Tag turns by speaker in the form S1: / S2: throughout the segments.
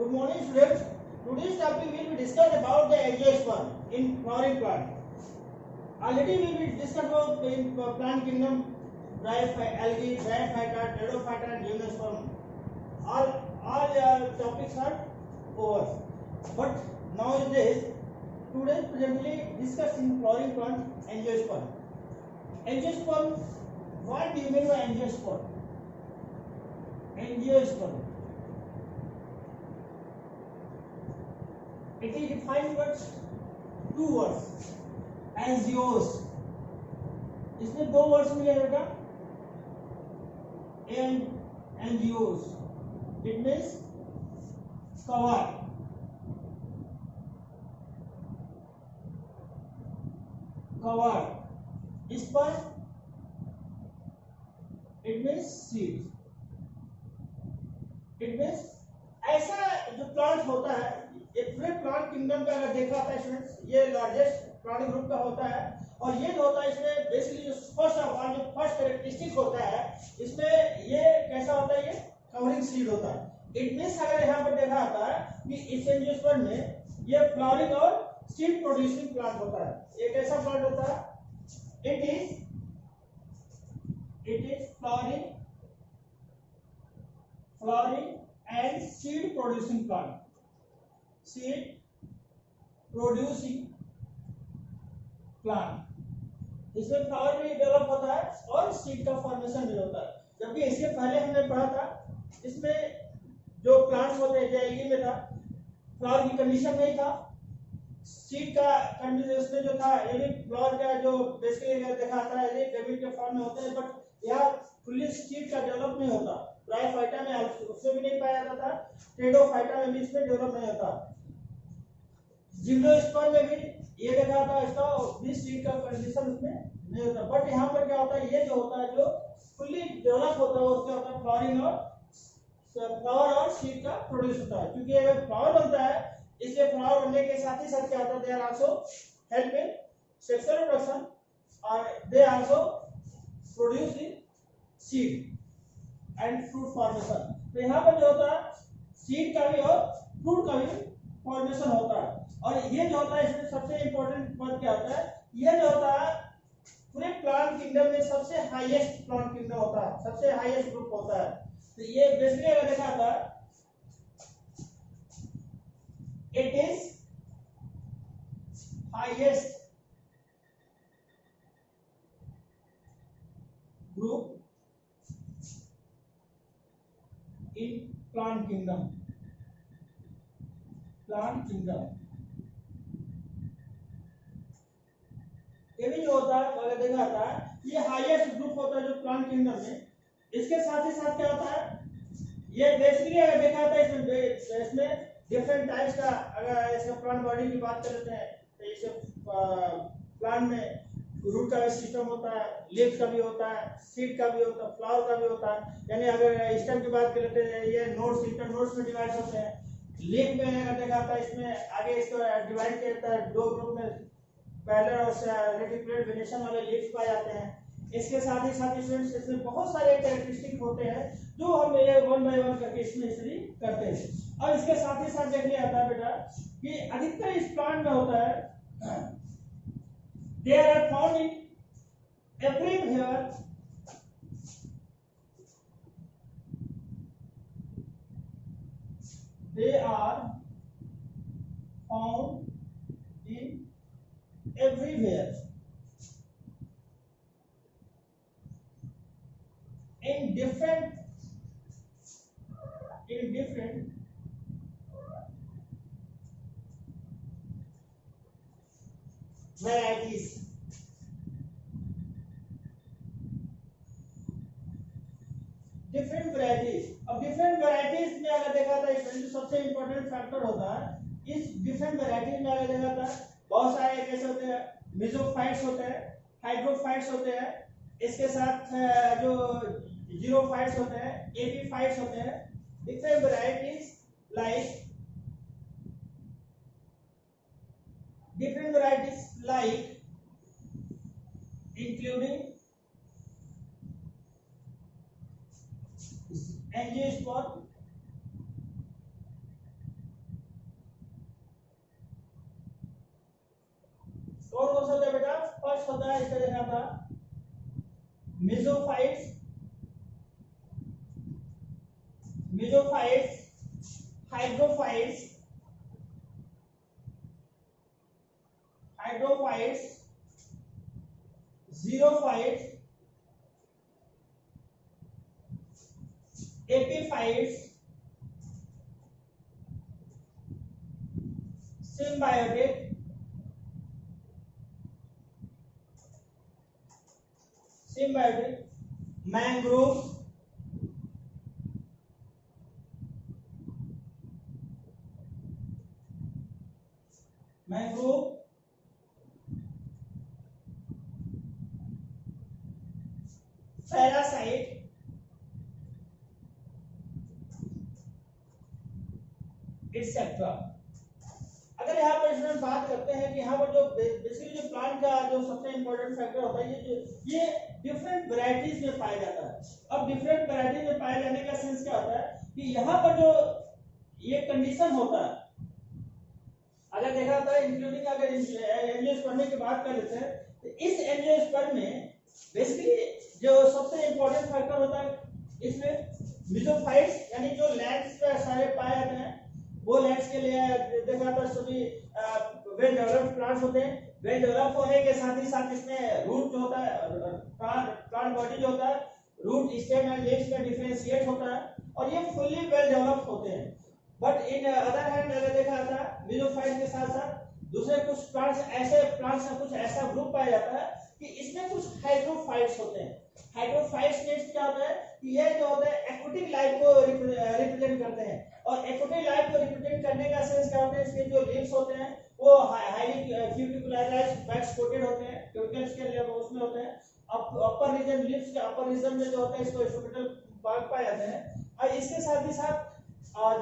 S1: Good morning, students. Today's topic will be discussed about the angiosperm in flowering plant. Already we will discuss about in plant kingdom, algae, bryophyta, pteridophyta, and gymnosperm. All topics are over. But nowadays, students presently discuss in flowering plant angiosperm. Angiosperm. What do you mean by angiosperm? Angiosperm. It is defined with two words. Angios. इसमें दो words मिले बेटा. Angios. It means cover. Cover. इस पर it means seed. It means ऐसा जो plant होता है, ये पूरे प्लांट किंगडम का अगर देखा था स्टूडेंट्स, ये लार्जेस्ट प्लांट ग्रुप का होता है. और ये जो होता है इसमें बेसिकली जो फर्स्ट ऑफ ऑल जो फर्स्ट कैरेक्टरिस्टिक होता है इसमें ये कैसा होता है, ये कवरिंग सीड होता है. इट मींस अगर यहाँ पर देखा जाता है कि इस एंजियोस्पर्म में ये फ्लावरिंग और सीड प्रोड्यूसिंग प्लांट होता है. ये कैसा प्लांट होता है? It is flowering and seed producing plant. Seed producing plant. इसमें फ्लावर भी डेवलप होता है और सीड का फॉर्मेशन भी होता है. जबकि इसके पहले हमने पढ़ा था इसमें जो प्लांट्स होते हैं एल्गी में था, फ्लावर की कंडीशन नहीं था. सीड का कंडीशन इसमें जो था यानी फ्लावर का जो बेसिकली देखा था यानी गैमेट के फॉर्म में होते हैं, बट यहाँ फुल्ली सीड का डेवलप नहीं होता. ब्रायोफाइटा में उससे भी नहीं पाया जाता था, टेरिडोफाइटा में भी इसमें डेवलप नहीं होता. जिम्नोस्पर्म में भी ये देखा था इसका भी सीड का कंडीशन उसमें नहीं होता. बट यहाँ पर क्या होता है, ये जो होता है जो फुल्ली डेवलप होता है उसका होता है फ्लावर और सीड का प्रोड्यूस होता है. क्योंकि अगर फ्लावर बनता है इसलिए फ्लावर बनने के साथ ही साथ क्या होता है, they are also help in sexual reproduction और they also produce in seed and fruit formation. तो यहाँ पर जो होता है सीड का भी और फ्रूट का भी फॉर्मेशन होता है. और ये जो होता है इसमें सबसे इंपॉर्टेंट बात क्या होता है, ये जो होता है पूरे प्लांट किंगडम में सबसे हाईएस्ट प्लांट किंगडम होता है, सबसे हाईएस्ट ग्रुप होता है. तो ये बेसिकली अगर देखा था it is highest group in plant kingdom. ये भी जो होता है अगर देखा जाता है ये हाईएस्ट ग्रुप होता है जो प्लांट किंगडम में. इसके साथ ही साथ क्या होता है, ये बेसिकली अगर देखा जाता है इसमें डिफरेंट टाइप्स का अगर इसका प्लांट बॉडी की बात कर लेते हैं तो इसे प्लांट में रूट का भी सिस्टम होता है, लीफ का भी होता है, सीड का भी होता है, फ्लावर का भी होता है. यानी अगर स्टेम की बात कर लेते हैं ये नोड्स, इंटर नोड्स में डिवाइड होते हैं. लीफ में अगर देखा जाता है इसमें आगे इसको डिवाइड किया जाता है दो ग्रुप में, पैरेलल और रेटिकुलेट वेनेशन वाले लीफ पाए जाते हैं. इसके साथ ही साथ इसमें बहुत सारे कैरेक्टरिस्टिक होते हैं जो हम ये वन बाय वन करके इसमें स्टडी करते हैं. और इसके साथ ही साथ देख लिया जाता है बेटा कि अधिकतर इस प्लांट में होता है they are found in everywhere. They are found in everywhere in different varieties. Different varieties. अब डिफरेंट वैरायटीज में अगर देखा था इसमें जो सबसे इंपॉर्टेंट फैक्टर होता है इस डिफरेंट वैरायटीज में अगर देखा था बहुत सारे कैसे होते हैं, मेसोफाइट्स होते हैं, हाइड्रोफाइट्स होते हैं, इसके साथ जो जीरोफाइट्स होते हैं, एपीफाइट्स होते हैं. Different varieties like including angiosperm, mesophytes, mesophytes, hydrophytes, hydrophytes, xerophytes, epiphytes, symbiotic, symbiotic, mangrove, mangrove, parasite, etcetera. अगर यहाँ पर इसमें बात करते हैं कि यहाँ पर जो बेसिकली जो प्लांट का जो सबसे इंपॉर्टेंट फैक्टर होता है ये डिफरेंट वैरायटीज में पाया जाता है। अब डिफरेंट वैरायटीज में पाए जाने का सेंस क्या होता है कि यहाँ पर जो ये कंडीशन होता है, अगर देखा जाता है इंक्लूडिंग अगर एंजियोस्पर्म की बात कर लेते हैं तो इस एंजियोस्पर्म में बेसिकली जो सबसे इंपॉर्टेंट फैक्टर होता है इसमें मेसोफाइट्स यानी जो लैंड्स पे सारे पाए जाते हैं वो लैंड्स के लिए देखा जाता है सभी वेल डेवलप्ड प्लांट्स होते हैं। वेल डेवलप होने के साथ ही साथ इसमें रूट जो होता है प्लांट बॉडी जो होता है रूट स्टेम एंड लीव्स में डिफरेंशिएट होता है और ये फुल्ली वेल डेवलप्ड होते हैं। बट इन अदर हैंड अगर देखा जाता है मेसोफाइट के साथ साथ दूसरे कुछ प्लांट्स का कुछ ऐसा ग्रुप पाया जाता है कि इसमें कुछ हाइड्रोफाइट्स होते हैं। हाइड्रोफाइट्स में क्या होता है कि ये जो होता है एक्वेटिक लाइफ को रिप्रेजेंट करते हैं और एक्वेटिक लाइफ को रिप्रेजेंट करने का सेंस क्या होता है इसके जो लीव्स होते हैं वो हाईली क्यूटिकुलाराइज्ड वैक्स कोटेड होते हैं, क्यूटिकल्स के लिए उसमें होते हैं। अपर रीजन लीव्स के अपर रीजन में जो होता है इसको स्टोमेटल पार्ट पाए जाते हैं और इसके साथ ही साथ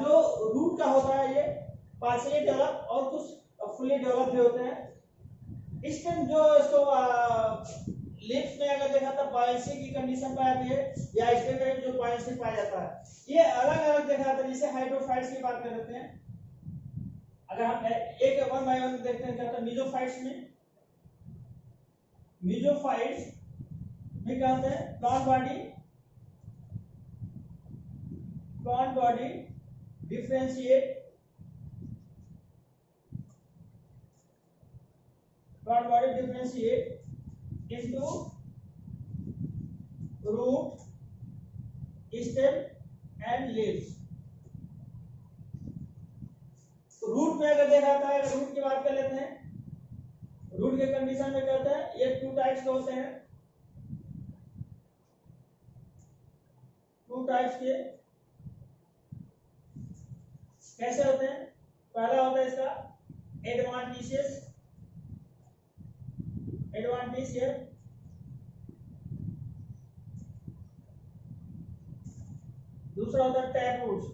S1: जो रूट का होता है ये पार्शियली डेवलप और कुछ फुली डेवलप भी होते हैं। इस टाइम जो इसको लिप्स में अगर देखा तो बॉयंसी की कंडीशन पाई जाती है या इसके में जो बॉयंसी पाया जाता है ये अलग अलग देखा जाता है। जैसे हाइड्रोफाइट्स की बात कर लेते हैं, अगर हम एक वन बाय वन देखते हैं क्या होता है मेसोफाइट्स में क्या होता है plant body differentiate into root, stem and leaves। तो रूट में अगर देखा जाता है रूट की बात कर लेते हैं। रूट के कंडीशन में क्या होता है ये टू टाइप्स के होते हैं, टू टाइप्स के कैसे होते हैं। पहला होता है इसका एडवांटिशियस दूसरा होता है टैप रूट्स।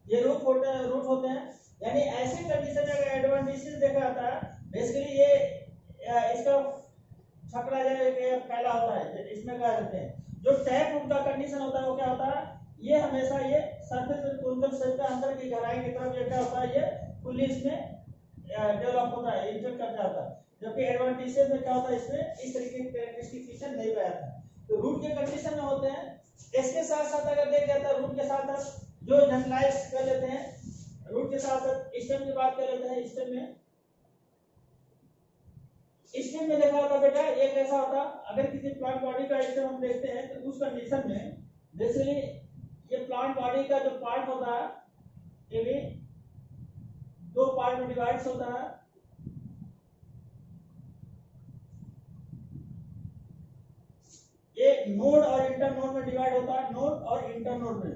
S1: ये रूट होते हैं यानी ऐसे कंडीशन में अगर एडवांटिशियस देखा जाता है बेसिकली ये इसका छकड़ा जो फैला होता है इसमें क्या कहते हैं। जो टैप रूट का कंडीशन होता है वो क्या होता है ये हमेशा ये सरफेस कोनिकल सेल के अंदर की गहराई की तरफ ये क्या होता है ये फुल्ली इसमें डेवलप होता है, इंजेक्ट करता जाता है। जबकि एडवांटिशियस में क्या होता है इसमें इस तरीके की कैरेक्टरिस्टिक फीचर नहीं पाया जाता। तो रूट के कंडीशन में होते हैं। इसके साथ साथ अगर देख जाता है रूट के साथ साथ जो जनरलाइज कर लेते हैं रूट के साथ साथ स्टेम की बात कर लेते हैं। स्टेम में देखा होता बेटा ये कैसा होता अगर किसी प्लांट बॉडी का स्टेम हम देखते हैं तो उस कंडीशन में बेसिकली ये प्लांट बॉडी का जो पार्ट होता है ये भी दो पार्ट में डिवाइड होता है। एक नोड और इंटरनोड में डिवाइड होता है, नोड और इंटरनोड में।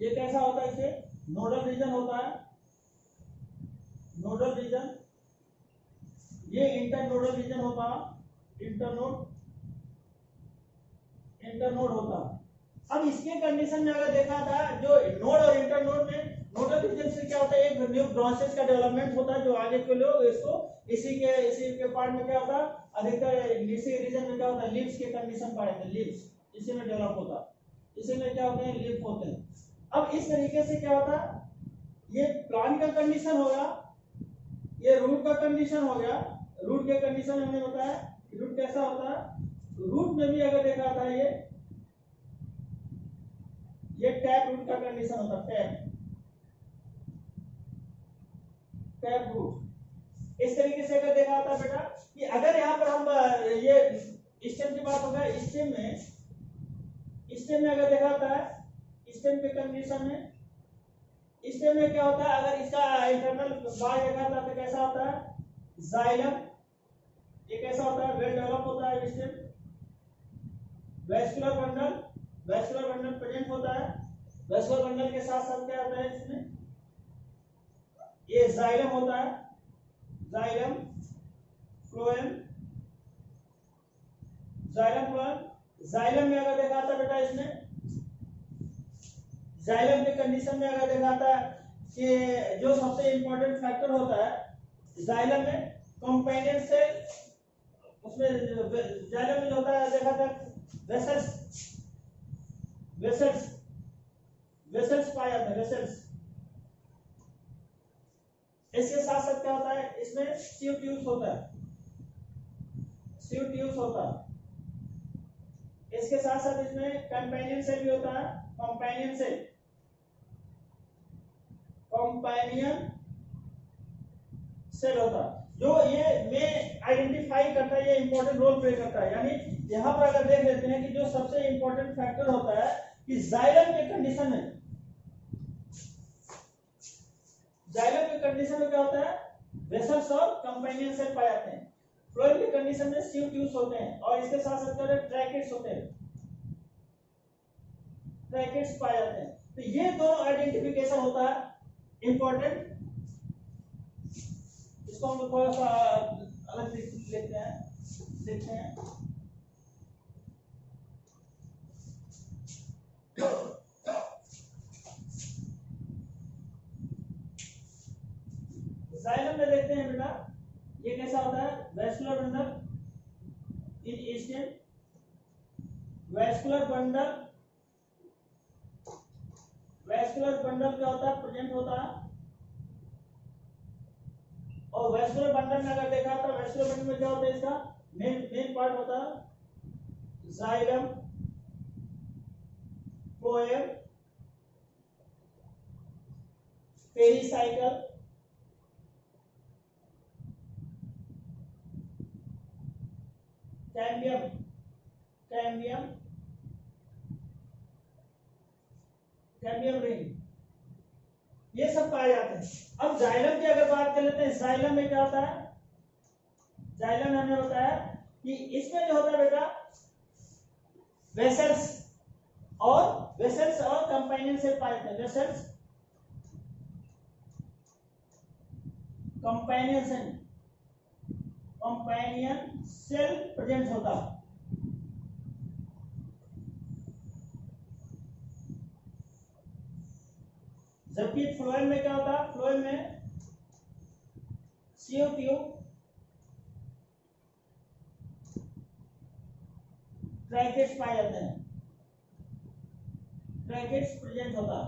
S1: ये कैसा होता है इसे नोडल रीजन होता है, नोडल रीजन। ये इंटरनोडल रीजन होता है, इंटरनोड होता है। अब इसके कंडीशन में अगर देखा था जो नोड और इंटरनोड में नोडल रीजन से क्या होता है एक न्यू ब्रांचेस का डेवलपमेंट होता है जो आगे के लोग इसको इसी के पार्ट में क्या होता है अधिकतर इसी रीजन में क्या होता है लीव्स के कंडीशन पाए जाते हैं। लीव्स इसी में डेवलप होता है, इसी में क्या होते हैं लीफ होते हैं। अब इस तरीके से क्या होता है ये प्लांट का कंडीशन हो गया, ये रूट का कंडीशन हो गया। रूट के कंडीशन में हमने बताया रूट कैसा होता है, रूट में भी अगर देखा था ये टैप रूट का कंडीशन होता है, टैप रूट। इस तरीके से अगर देखा था बेटा कि अगर यहाँ पर हम ये स्टेम की बात होगा, स्टेम में अगर देखा होता है स्टेम के कंडीशन में, स्टेम में क्या होता है, अगर इसका इंटरनल बार देखा था तो कैसा होता है जाइलम, ये कैसा होता है वेल डेवलप होता है स्टेम। वैस्कुलर बंडल प्रेजेंट होता है, वैस्कुलर बंडल के साथ साथ क्या होता है इसमें ये जाइलम होता है, जाइलम फ्लोएम, जाइलम में अगर देखा था बेटा इसमें जाइलम के कंडीशन में अगर देखा था कि जो सबसे इंपॉर्टेंट फैक्टर होता है जाइलम में कंपेनियन सेल, उसमें जाइलम में होता है देखा था वेसल्स पाया जाता है, वेसल्स। इसके साथ साथ क्या होता है इसमें सीव ट्यूब्स होता है, इसके साथ साथ इसमें कंपेनियन सेल भी होता है, कंपेनियन सेल होता है जो ये में आइडेंटिफाई करता है, ये इंपॉर्टेंट रोल प्ले करता है। यानी यहाँ पर अगर देख लेते हैं कि जो सबसे इंपॉर्टेंट फैक्टर होता है कि जाइलम के कंडीशन में क्या होता है वेसल्स और कंपेनियन सेल पाए जाते हैं, फ्लोएम के कंडीशन में सीव ट्यूब्स होते हैं और इसके साथ साथ ट्रैकेट्स होते हैं, ट्रैकेट्स पाए जाते हैं। तो ये दोनों आइडेंटिफिकेशन होता है इंपॉर्टेंट। इसको हम थोड़ा सा अलग से देखते हैं। जाइलम में देखते हैं बेटा ये कैसा होता है vascular bundle in stem, vascular bundle क्या होता है प्रेजेंट होता है। और वैस्कुलर बंडल में अगर देखा तो वैस्कुलर बंडल में क्या होता है इसका मेन पार्ट होता है xylem, phloem, pericycle, cambium ring, ये सब पाए जाते हैं। अब जाइलम की अगर बात कर लेते हैं, जाइलम में क्या होता है, जाइलम हमें होता है कि इसमें जो होता है बेटा वेसल्स और कंपेनियन सेल पाए जाते हैं, वेसल्स कंपेनियन सेल प्रेजेंट होता है। जबकि फ्लोएम में क्या होता है, फ्लोएम में सीओ ट्यूब, ट्रैकेट्स पाए जाते हैं, ट्रैकेट्स प्रेजेंट होता है।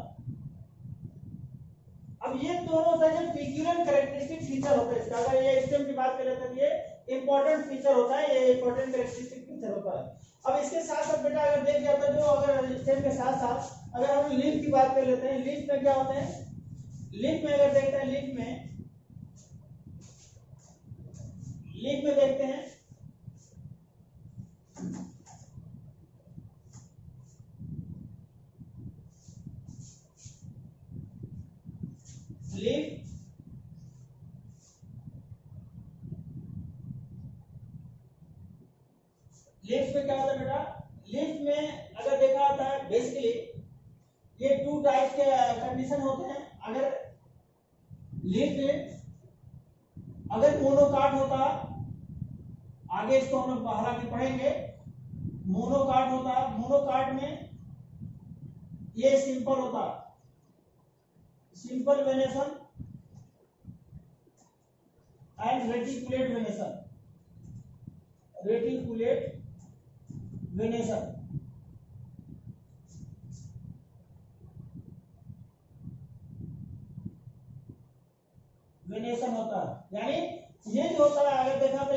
S1: अब ये दोनों होता है पेक्यूलियर कैरेक्टरिस्टिक फीचर होता है इसका। अगर ये स्टेम की बात करें तो ये इंपॉर्टेंट फीचर होता है, ये इंपॉर्टेंट कैरेक्टरिस्टिक फीचर होता है। अब इसके साथ साथ बेटा अगर देख लिया तो जो अगर स्टेम के साथ साथ अगर हम लीफ की बात कर लेते हैं, लीफ में क्या होते हैं, लीफ में अगर देखते हैं लीफ में देखते हैं लीफ में क्या होता है बेटा, लीफ में अगर देखा होता है बेसिकली ये टू टाइप के कंडीशन होते हैं। अगर लीफ में अगर मोनोकाट होता, आगे इसको हम लोग हालांकि पढ़ेंगे, मोनोकाट होता, मोनोकाट में ये सिंपल होता, simple venation and reticulate venation, venation होता है। यानी ये जो होता है अगर देखा तो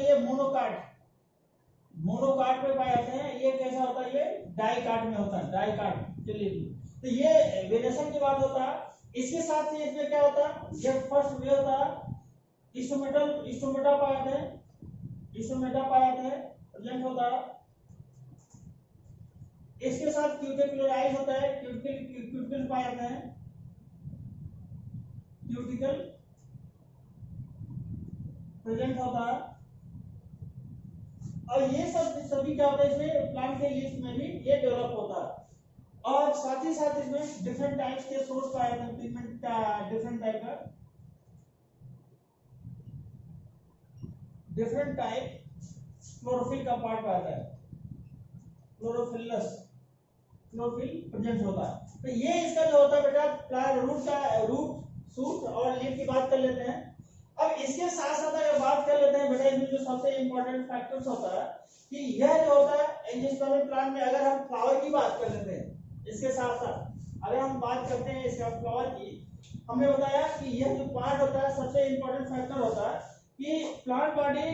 S1: मोनोकार्ड पे पाए जाते हैं। ये कैसा होता है, ये डाइकार्ड में होता है, डाइकार्ड के लिए। तो ये वेरिएशन की बात होता है। इसके साथ ही इसमें क्या होता है, ये फर्स्ट वे होता है स्टोमेटा पाए जाते हैं, स्टोमेटा पाए जाते हैं, प्रेजेंट होता है। इसके साथ क्यूटिकुलराइज होता है, क्यूटिकल पाए जाते हैं, क्यूटिकल प्रेजेंट होता है। और ये सब सभी क्या होता है इसमें प्लांट के लीफ में भी ये डेवलप होता है। और साथ ही साथ इसमें डिफरेंट टाइप्स के सोर्स पाए जाते हैं, पिगमेंट का डिफरेंट टाइप का, डिफरेंट टाइप क्लोरोफिल का पार्ट पाता है, क्लोरोफिल प्रेजेंट होता है। तो ये इसका जो होता है बेटा प्लांट रूट शूट और लीफ की बात कर लेते हैं। अब इसके साथ साथ अगर बात कर लेते हैं बेटा, इसमें जो सबसे इंपॉर्टेंट फैक्टर्स होता है कि यह जो होता है एंजियोस्पर्मिक प्लांट में, अगर हम फ्लावर की बात कर लेते हैं, इसके साथ साथ अगर हम बात करते हैं इसका फ्लावर की, हमने बताया कि यह जो पार्ट होता है सबसे इंपॉर्टेंट फैक्टर होता है कि प्लांट बॉडी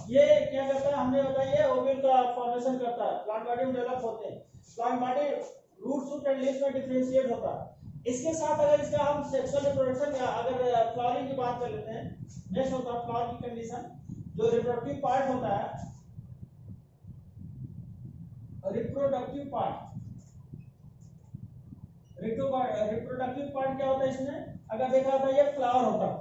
S1: ये क्या करता है, हमने बताया ये ओव्यूल का फॉर्मेशन करता है, प्लांट बॉडी में डेवलप होते हैं, plant body root shoot and leaf में डिफरेंशिएट होता है। इसके साथ अगर इसका हम सेक्सुअल रिप्रोडक्शन या अगर फ्लावरिंग की बात कर लेते हैं, नेक्स्ट होता है फ्लावर की कंडीशन, जो रिप्रोडक्टिव पार्ट होता है, रिप्रोडक्टिव पार्ट क्या होता है इसमें, अगर देखा होता है ये फ्लावर होता है,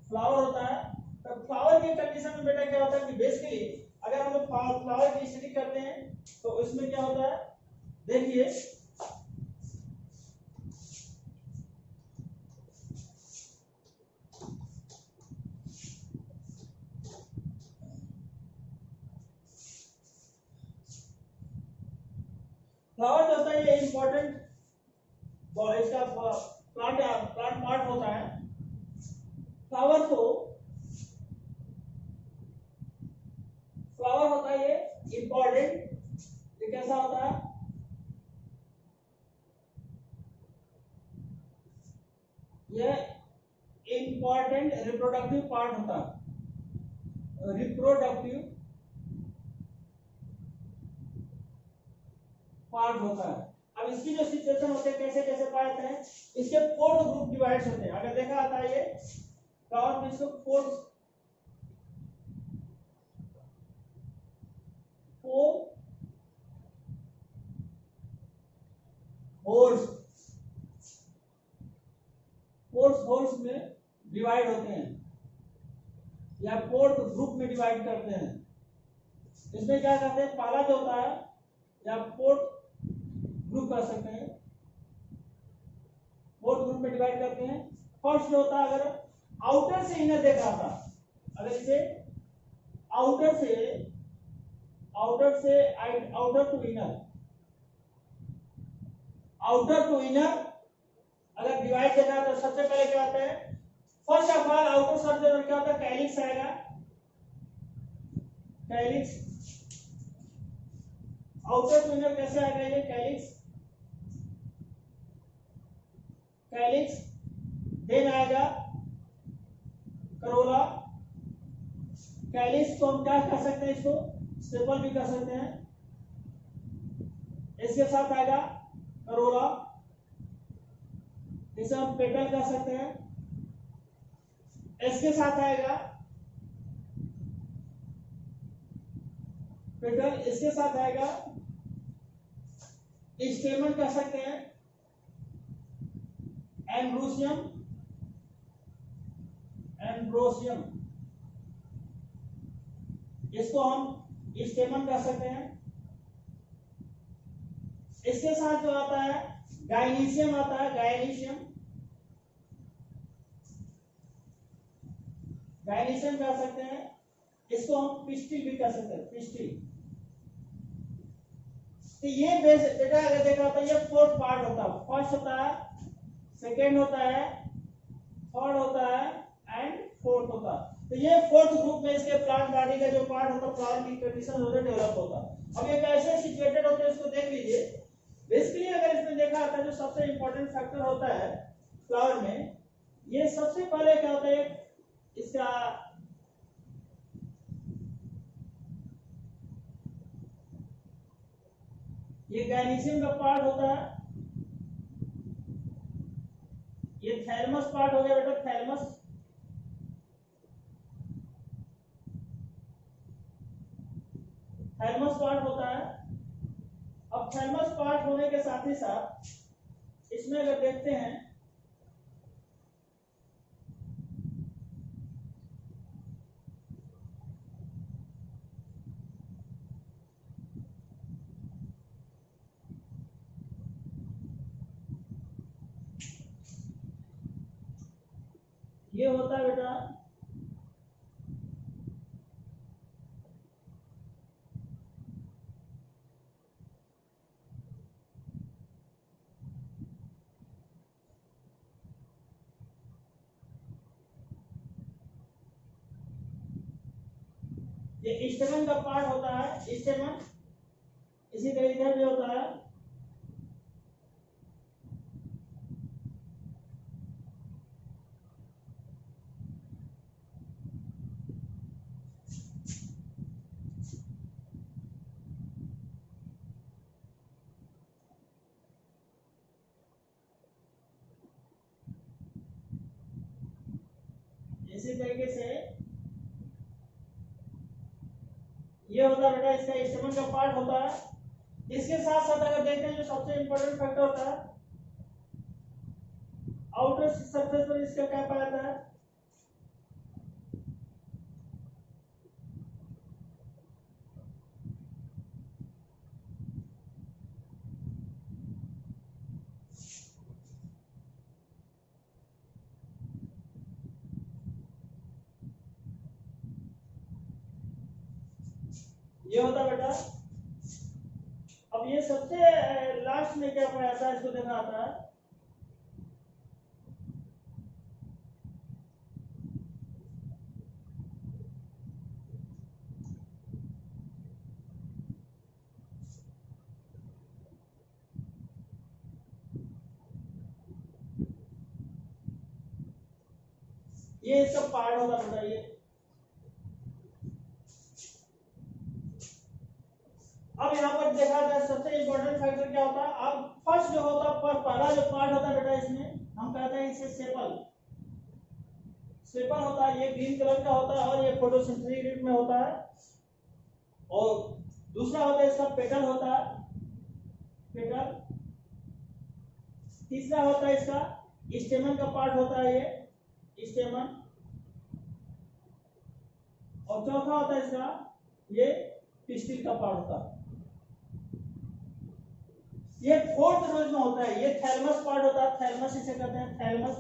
S1: फ्लावर होता है। तो फ्लावर की कंडीशन में बेटा क्या होता है कि बेसिकली अगर हम लोग फ्लावर की स्टडी करते हैं तो इसमें क्या होता है, देखिए फ्लावर जो होता है ये इंपॉर्टेंट इसका प्लांट पार्ट होता है। फ्लावर होता है ये इंपॉर्टेंट, ये कैसा होता है, ये इंपॉर्टेंट रिप्रोडक्टिव पार्ट होता है, रिप्रोडक्टिव पार्ट होता है। अब इसकी जो सिचुएशन होते हैं कैसे कैसे पाते हैं, इसके 4 ग्रुप डिवाइड होते हैं। अगर देखा आता है ये फ्लावर में इसको 4 होल्स में डिवाइड होते हैं या 4 ग्रुप में डिवाइड करते हैं। इसमें क्या करते हैं, पहला जो होता है या 4 ग्रुप कर सकते हैं, 4 ग्रुप में डिवाइड करते हैं। फर्स्ट जो होता है, अगर आउटर से इनर देखा था, अगर इसे आउटर टू इनर अगर डिवाइड करना तो सबसे पहले क्या होता है, first of all outer surface क्या होता है, कैलिक्स आएगा, कैलिक्स। आउटर टू इनर कैसे आएगा, ये कैलिक्स देन आएगा करोला। कैलिक्स को हम क्या कर सकते हैं, इसको स्टेपल भी कर सकते हैं। इसके साथ आएगा करोला, इसे हम पेटल कर सकते हैं। इसके साथ आएगा पेटल, इसके साथ आएगा स्टेमन कर सकते हैं, एम्ब्रोसियम इसको हम स्टेमन कर सकते हैं। इसके साथ जो आता है गाइनीशियम आता है, गाइनीशियम कर सकते हैं। इसको हम पिस्टिल भी कर सकते हैं, पिस्टिल। तो ये बेटा अगर देखा होता है ये 4th पार्ट होता है, फर्स्ट होता है, सेकेंड होता है, थर्ड होता है एंड 4th होता है। तो ये 4th ग्रुप में इसके प्लांट बॉडी का जो पार्ट होता है, फ्लावर की कंडीशन होता है, डेवलप होता है। अब ये कैसे सिचुएटेड होते हैं इसको देख लीजिए। बेसिकली अगर इसमें देखा आता है जो सबसे इंपॉर्टेंट फैक्टर होता है फ्लावर में, ये सबसे पहले क्या होता है, इसका ये गायनीशियम का पार्ट होता है, ये थैलमस पार्ट हो गया बेटा, थैलमस। थैलमस पार्ट होता है। अब थैलमस पार्ट होने के साथ ही साथ इसमें अगर देखते हैं ये होता है बेटा ये स्टेमन का पार्ट होता है, स्टेमन। इसी तरह इधर भी होता है, इसी तरीके से ये होता है बेटा, इसका स्टेमन का पार्ट होता है। इसके साथ साथ अगर देखते हैं जो सबसे इंपॉर्टेंट फैक्टर होता है, आउटर सरफेस पर इसका क्या पाया जाता है, ये होता है बेटा। अब ये सबसे लास्ट में क्या पाया जाता है, इसको देखना आता है, ये इसका पार्ट होता है बेटा। ये अब यहाँ पर देखा जाए सबसे इंपॉर्टेंट फैक्टर क्या होता है। अब फर्स्ट जो होता है, पहला जो पार्ट होता है बेटा, इसमें हम कहते हैं इसे सेपल। सेपल होता है, ये ग्रीन कलर का होता है और ये फोटोसिंथेसिस में होता है। और दूसरा होता है इसका पेटल होता है, पेटल। तीसरा होता है इसका स्टेमन का पार्ट होता है, ये स्टेमन। और चौथा होता है इसका ये पिस्टिल का पार्ट होता है। ये फोर्थ रोज में होता है, ये थैलमस पार्ट होता है, थैलमस इसे कहते हैं, थैलमस।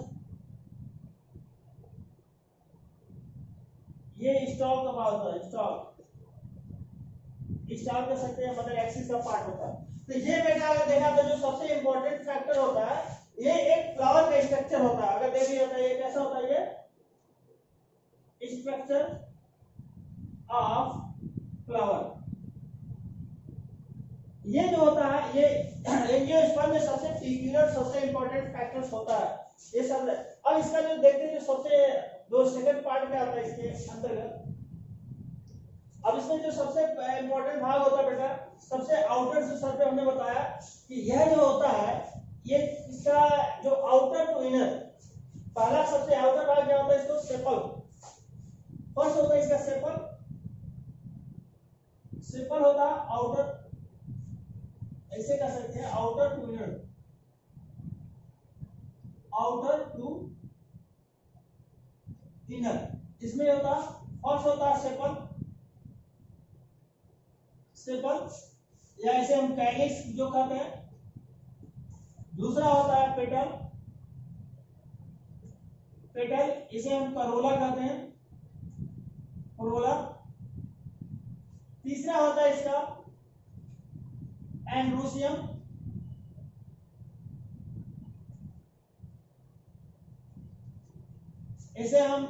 S1: ये स्टॉक का पार्ट होता है, स्टॉक। स्टॉक कह सकते हैं, मतलब एक्सिस का पार्ट होता है। तो ये बेटा अगर देखा तो जो सबसे इंपॉर्टेंट फैक्टर होता है, ये एक फ्लावर का स्ट्रक्चर होता है। अगर देखिए होता है, ये कैसा होता है, ये स्ट्रक्चर ऑफ फ्लावर। ये जो होता है, ये एंजियोस्पर्म में सबसे पीक्यूलर, सबसे इंपॉर्टेंट फैक्टर्स होता है ये सब। अब इसका जो देखते हैं, जो सबसे दो सेकंड पार्ट क्या आता है इसके अंतर्गत। अब इसमें जो सबसे इंपॉर्टेंट भाग होता है बेटा, सबसे आउटर जो सर पे हमने बताया कि यह जो होता है, ये इसका जो आउटर टू इनर, पहला सबसे आउटर भाग क्या होता है, इसको सेपल। फर्स्ट होता है इसका सेपल। सेपल होता है आउटर, ऐसे कह सकते हैं, outer to inner, outer to inner. इसमें होता फर्स्ट होता है सेपल, सेपल या इसे हम कैलिक्स जो कहते हैं। दूसरा होता है पेटल, पेटल इसे हम करोला कहते हैं, करोला। तीसरा होता है इसका एंड्रोसियम, इसे हम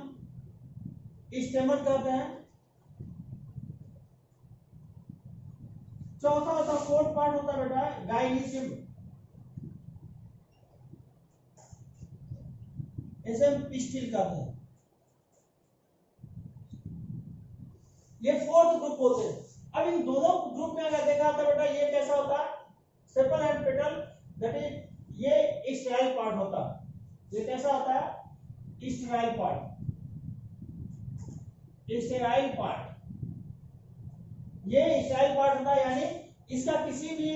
S1: स्टेमन कहते हैं। चौथा होता फोर्थ पार्ट होता है बेटा गाइनिशियम, इसे हम पिस्टिल कहते हैं। ये फोर्थ ग्रुप होते हैं। अब इन दोनों ग्रुप में अगर देखा तो बेटा ये कैसा होता है, sepal and petal, that is ये स्टेराइल पार्ट होता है। ये कैसा होता है, स्टेराइल पार्ट, स्टेराइल पार्ट, ये स्टेराइल पार्ट होता है, यानी इसका किसी भी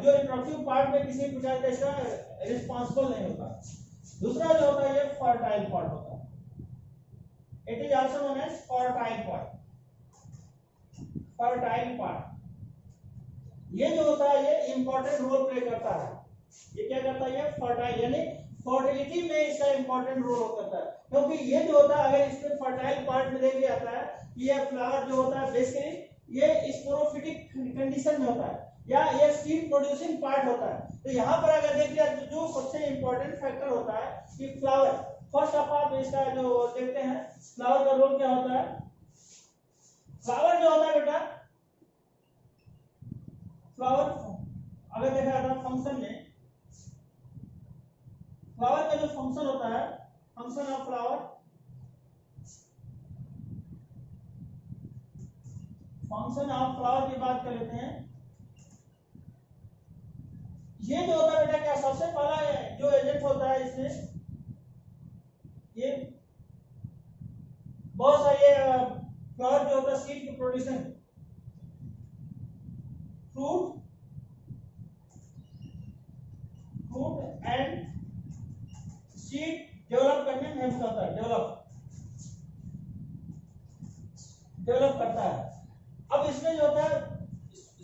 S1: जो रिप्रोडक्टिव पार्ट में किसी प्रकार का इसका रिस्पांसिबल नहीं होता। दूसरा जो होता है ये फर्टाइल पार्ट होता है, it is also known as fertile part, fertile part. ये जो होता है ये इंपॉर्टेंट रोल प्ले करता है। ये क्या करता है, ये फर्टाइल यानी फर्टिलिटी में इसका इंपॉर्टेंट रोल करता है, क्योंकि ये जो होता है अगर इसमें फर्टाइल पार्ट में देख लिया जाता है, ये फ्लावर जो होता है बेसिकली ये स्पोरोफिटिक कंडीशन में होता है या ये सीड प्रोड्यूसिंग पार्ट होता है। तो यहाँ पर अगर देख लिया तो जो सबसे इंपॉर्टेंट फैक्टर होता है कि फ्लावर, फर्स्ट ऑफ ऑल इसका जो देखते हैं फ्लावर का रोल क्या होता है। फ्लावर जो होता है बेटा, फ्लावर अगर देखा जाता है फंक्शन में, फ्लावर का जो फंक्शन होता है, function of flower, function of flower की बात कर लेते हैं। ये जो होता है बेटा क्या, सबसे पहला जो एजेंट होता है इसमें, ये बहुत सारे फ्लावर जो होता है सीड की production, fruit and seed develop करने में हेल्प करता है, डेवलप करता है। अब इसमें जो होता है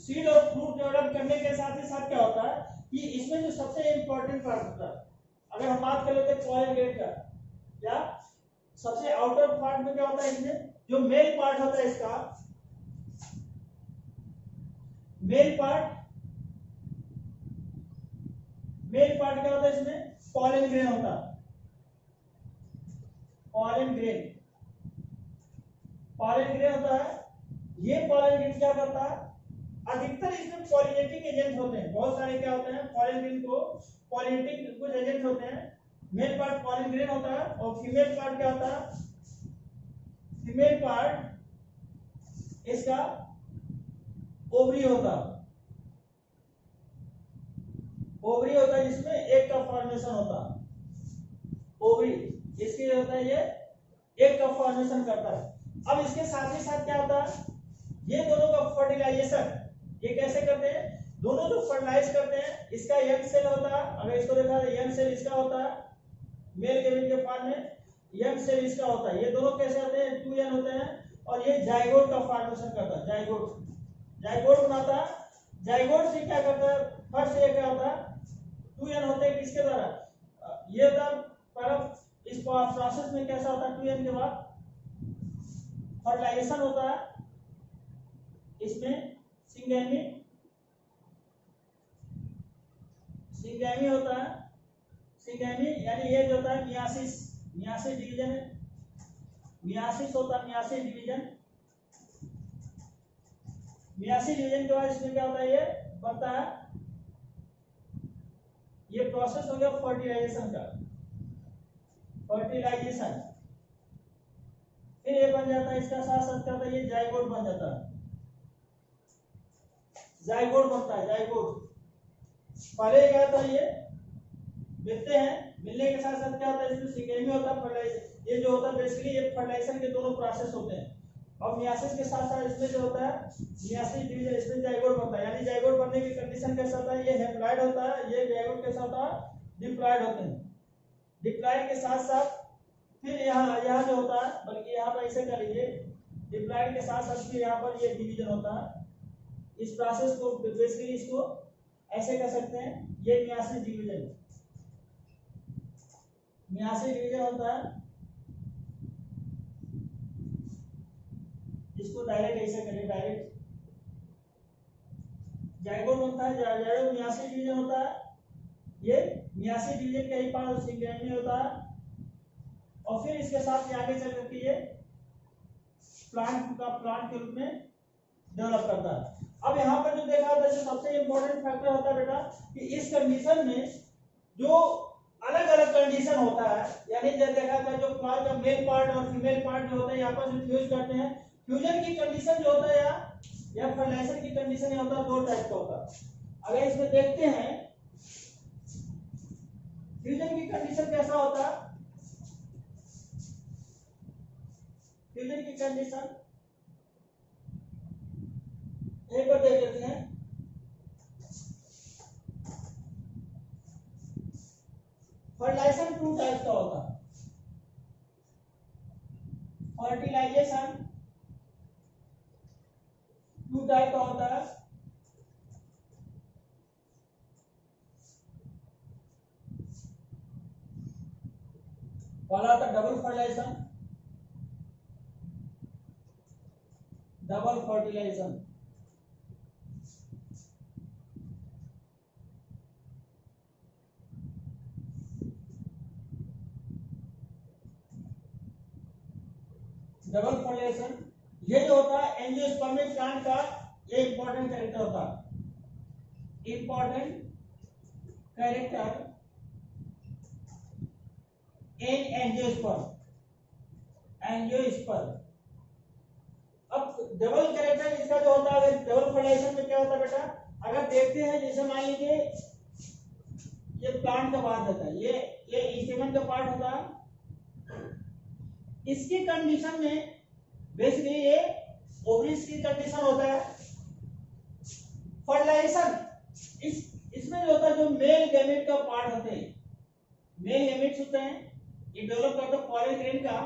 S1: सीड और फ्रूट डेवलप करने के साथ ही साथ क्या होता है कि इसमें जो सबसे इंपॉर्टेंट पार्ट होता है, अगर हम बात कर लेते हैं पॉलन ग्रेन का, या सबसे आउटर पार्ट में क्या होता है, इसमें जो मेल पार्ट होता है इसका, मेल पार्ट क्या होता है इसमें, पॉलन ग्रेन होता है, पॉलन ग्रेन होता है। ये पॉलन ग्रेन क्या करता है, अधिकतर इसमें पॉलिनेटिंग एजेंट होते हैं, बहुत सारे क्या होते हैं पॉलन ग्रेन को पॉलिनेटिंग कुछ एजेंट होते हैं। मेल पार्ट पॉलन ग्रेन होता है और फीमेल पार्ट क्या होता है, फीमेल पार्ट इसका ओवरी होता है, ओवरी होता है जिसमें एक का फॉर्मेशन होता है, ओवरी इसके होता है, ये एक का फॉर्मेशन करता है। अब इसके साथ ही साथ क्या होता है, ये दोनों का फर्टिलाइजेशन ये कैसे करते हैं, दोनों जो फर्टिलाइज करते हैं, इसका यंग सेल होता है, अगर इसको देखा तो यंग सेल इसका होता है, मेल गेमिन के फॉर्म में यंग सेल इसका होता है। ये दोनों कैसे होते हैं, 2 यन होते हैं, और ये जाइगोट का फॉर्मेशन करता है, जाइगोट बनाता है। जाइगोट से क्या करता है, फर्स्ट ये क्या होता है, 2 यन होते हैं किसके द्वारा, ये तरफ इस प्रोसेस में कैसा होता है, 2 यन के बाद फर्टिलाइजेशन होता है, इसमें सिंगैमी होता है, सिंगैमी यानी ये जो होता है मियासिस डिवीजन है, मियासिस होता है, मियासिस डिवीजन के बाद इसमें क्या होता है, ये बनता है, ये प्रोसेस हो गया फर्टिलाइजेशन का, फर्टिलाइजेशन। फिर ये बन जाता है, इसका साथ साथ क्या होता है, ये जाइगोट बन जाता है, जाइगोट बनता है, जाइगोट। पहले क्या होता है, ये मिलते हैं, मिलने के साथ साथ क्या होता है, इसमें सिंगेमी होता है, फर्टिलाइजेशन, ये जो होता है बेसिकली ये फर्टिलाइजेशन के दोनों प्रोसेस होते हैं। और मियासिस के साथ साथ इसमें जो होता है मियासिस डिवीजन, इसमें जाइगोट बनता है, यानी जाइगोट बनने की कंडीशन कैसा होता है, ये हैप्लॉइड होता है, ये जाइगोट कैसा होता है, डिप्लॉइड होते हैं। डिप्लॉइड के साथ साथ फिर यहाँ जो होता है, बल्कि यहाँ पर ऐसे कर लीजिए, डिप्लॉइड के साथ साथ फिर यहाँ पर ये डिवीजन होता है। इस प्रोसेस को बेसिकली इसको ऐसे कर सकते हैं, ये मियासिस डिवीजन होता है, इसको डायरेक्ट ऐसे करें, डायरेक्ट जाइगोट बनता है, जाइगोट मियासिस डिवीजन होता है, ये मियासिस डिवीजन का ही पार्ट सिंगैमी होता है, और फिर इसके साथ आगे चल करके ये प्लांट के रूप में डेवलप करता है। अब यहाँ पर जो देखा था, जो सबसे इंपॉर्टेंट फैक्टर होता है बेटा कि इस कंडीशन में जो अलग अलग कंडीशन होता है, यानी जब देखा था जो फ्लावर का मेल पार्ट और फीमेल पार्ट जो होता है आपस में फ्यूज करते हैं, फ्यूजन की कंडीशन जो होता है या फर्टिलाइजेशन की कंडीशन होता है, दो टाइप का होता है। अगर इसमें देखते हैं फ्यूजन की कंडीशन कैसा होता है, फ्यूजन की कंडीशन एक बार देख लेते हैं। फर्टिलाइजेशन टू टाइप का होता है, फर्टिलाइजेशन टू टाइप का होता है। पहला होता है double fertilization, double fertilization. Double fertilization ये जो होता है एंजियोस्पर्मिक प्लांट का ये इंपॉर्टेंट कैरेक्टर होता है, important character in angiosperm, angiosperm. अब डबल कैरेक्टर इसका जो होता है डबल फर्टिलाइजेशन में क्या होता है बेटा, अगर देखते हैं जैसे मान लीजिए ये प्लांट का पार्ट होता है, ये स्टेमन का पार्ट होता है, इसकी कंडीशन में बेसिकली ये ओवरीज की कंडीशन होता है। फर्टिलाइजेशन इसमें जो होता है जो मेल गैमेट का पार्ट होते हैं, मेल गैमेट्स होते हैं, ये डेवलप करता है पॉलन ग्रेन का।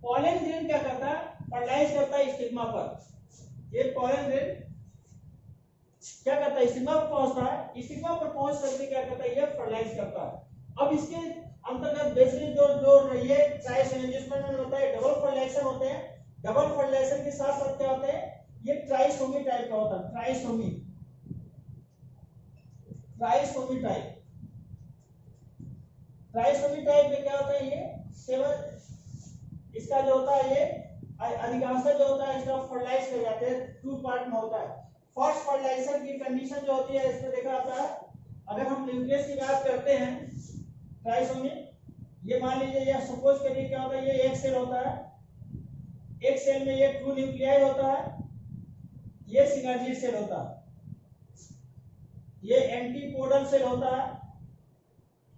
S1: पॉलन ग्रेन क्या करता है, फर्टिलाइज करता है स्टिग्मा पर। ये पॉलन ग्रेन क्या करता है, स्टिग्मा पर पहुंचता है, स्टिग्मा पर पहुंच करके क्या करता है, ये फर्टिलाइज करता है। अब इसके अंतर्गत बेसिकली जो ये ट्राइसोमियम में होता है, डबल फर्टिलाइजेशन होते हैं। डबल फर्टिलाइजेशन के साथ साथ क्या होते हैं, ये ट्राइसोमी टाइप का होता है, trisomy, trisomy type. Trisomy type में क्या होता है, ये सेवन इसका जो होता है ये अधिकांशतः जो होता है इसका फर्टिलाइज कर जाते हैं, टू पार्ट में होता है। फर्स्ट फर्टिलाइजेशन की कंडीशन जो होती है इसमें देखा जाता है, अगर हम न्यूक्लियस की बात करते हैं ट्राइसोमी, ये मान लीजिए ये सपोज करिए क्या होता है, ये एक सेल होता है, एक सेल में ये ट्रू न्यूक्लियाई होता है, ये सिनर्जी सेल होता है, ये एंटीपोडल सेल होता है,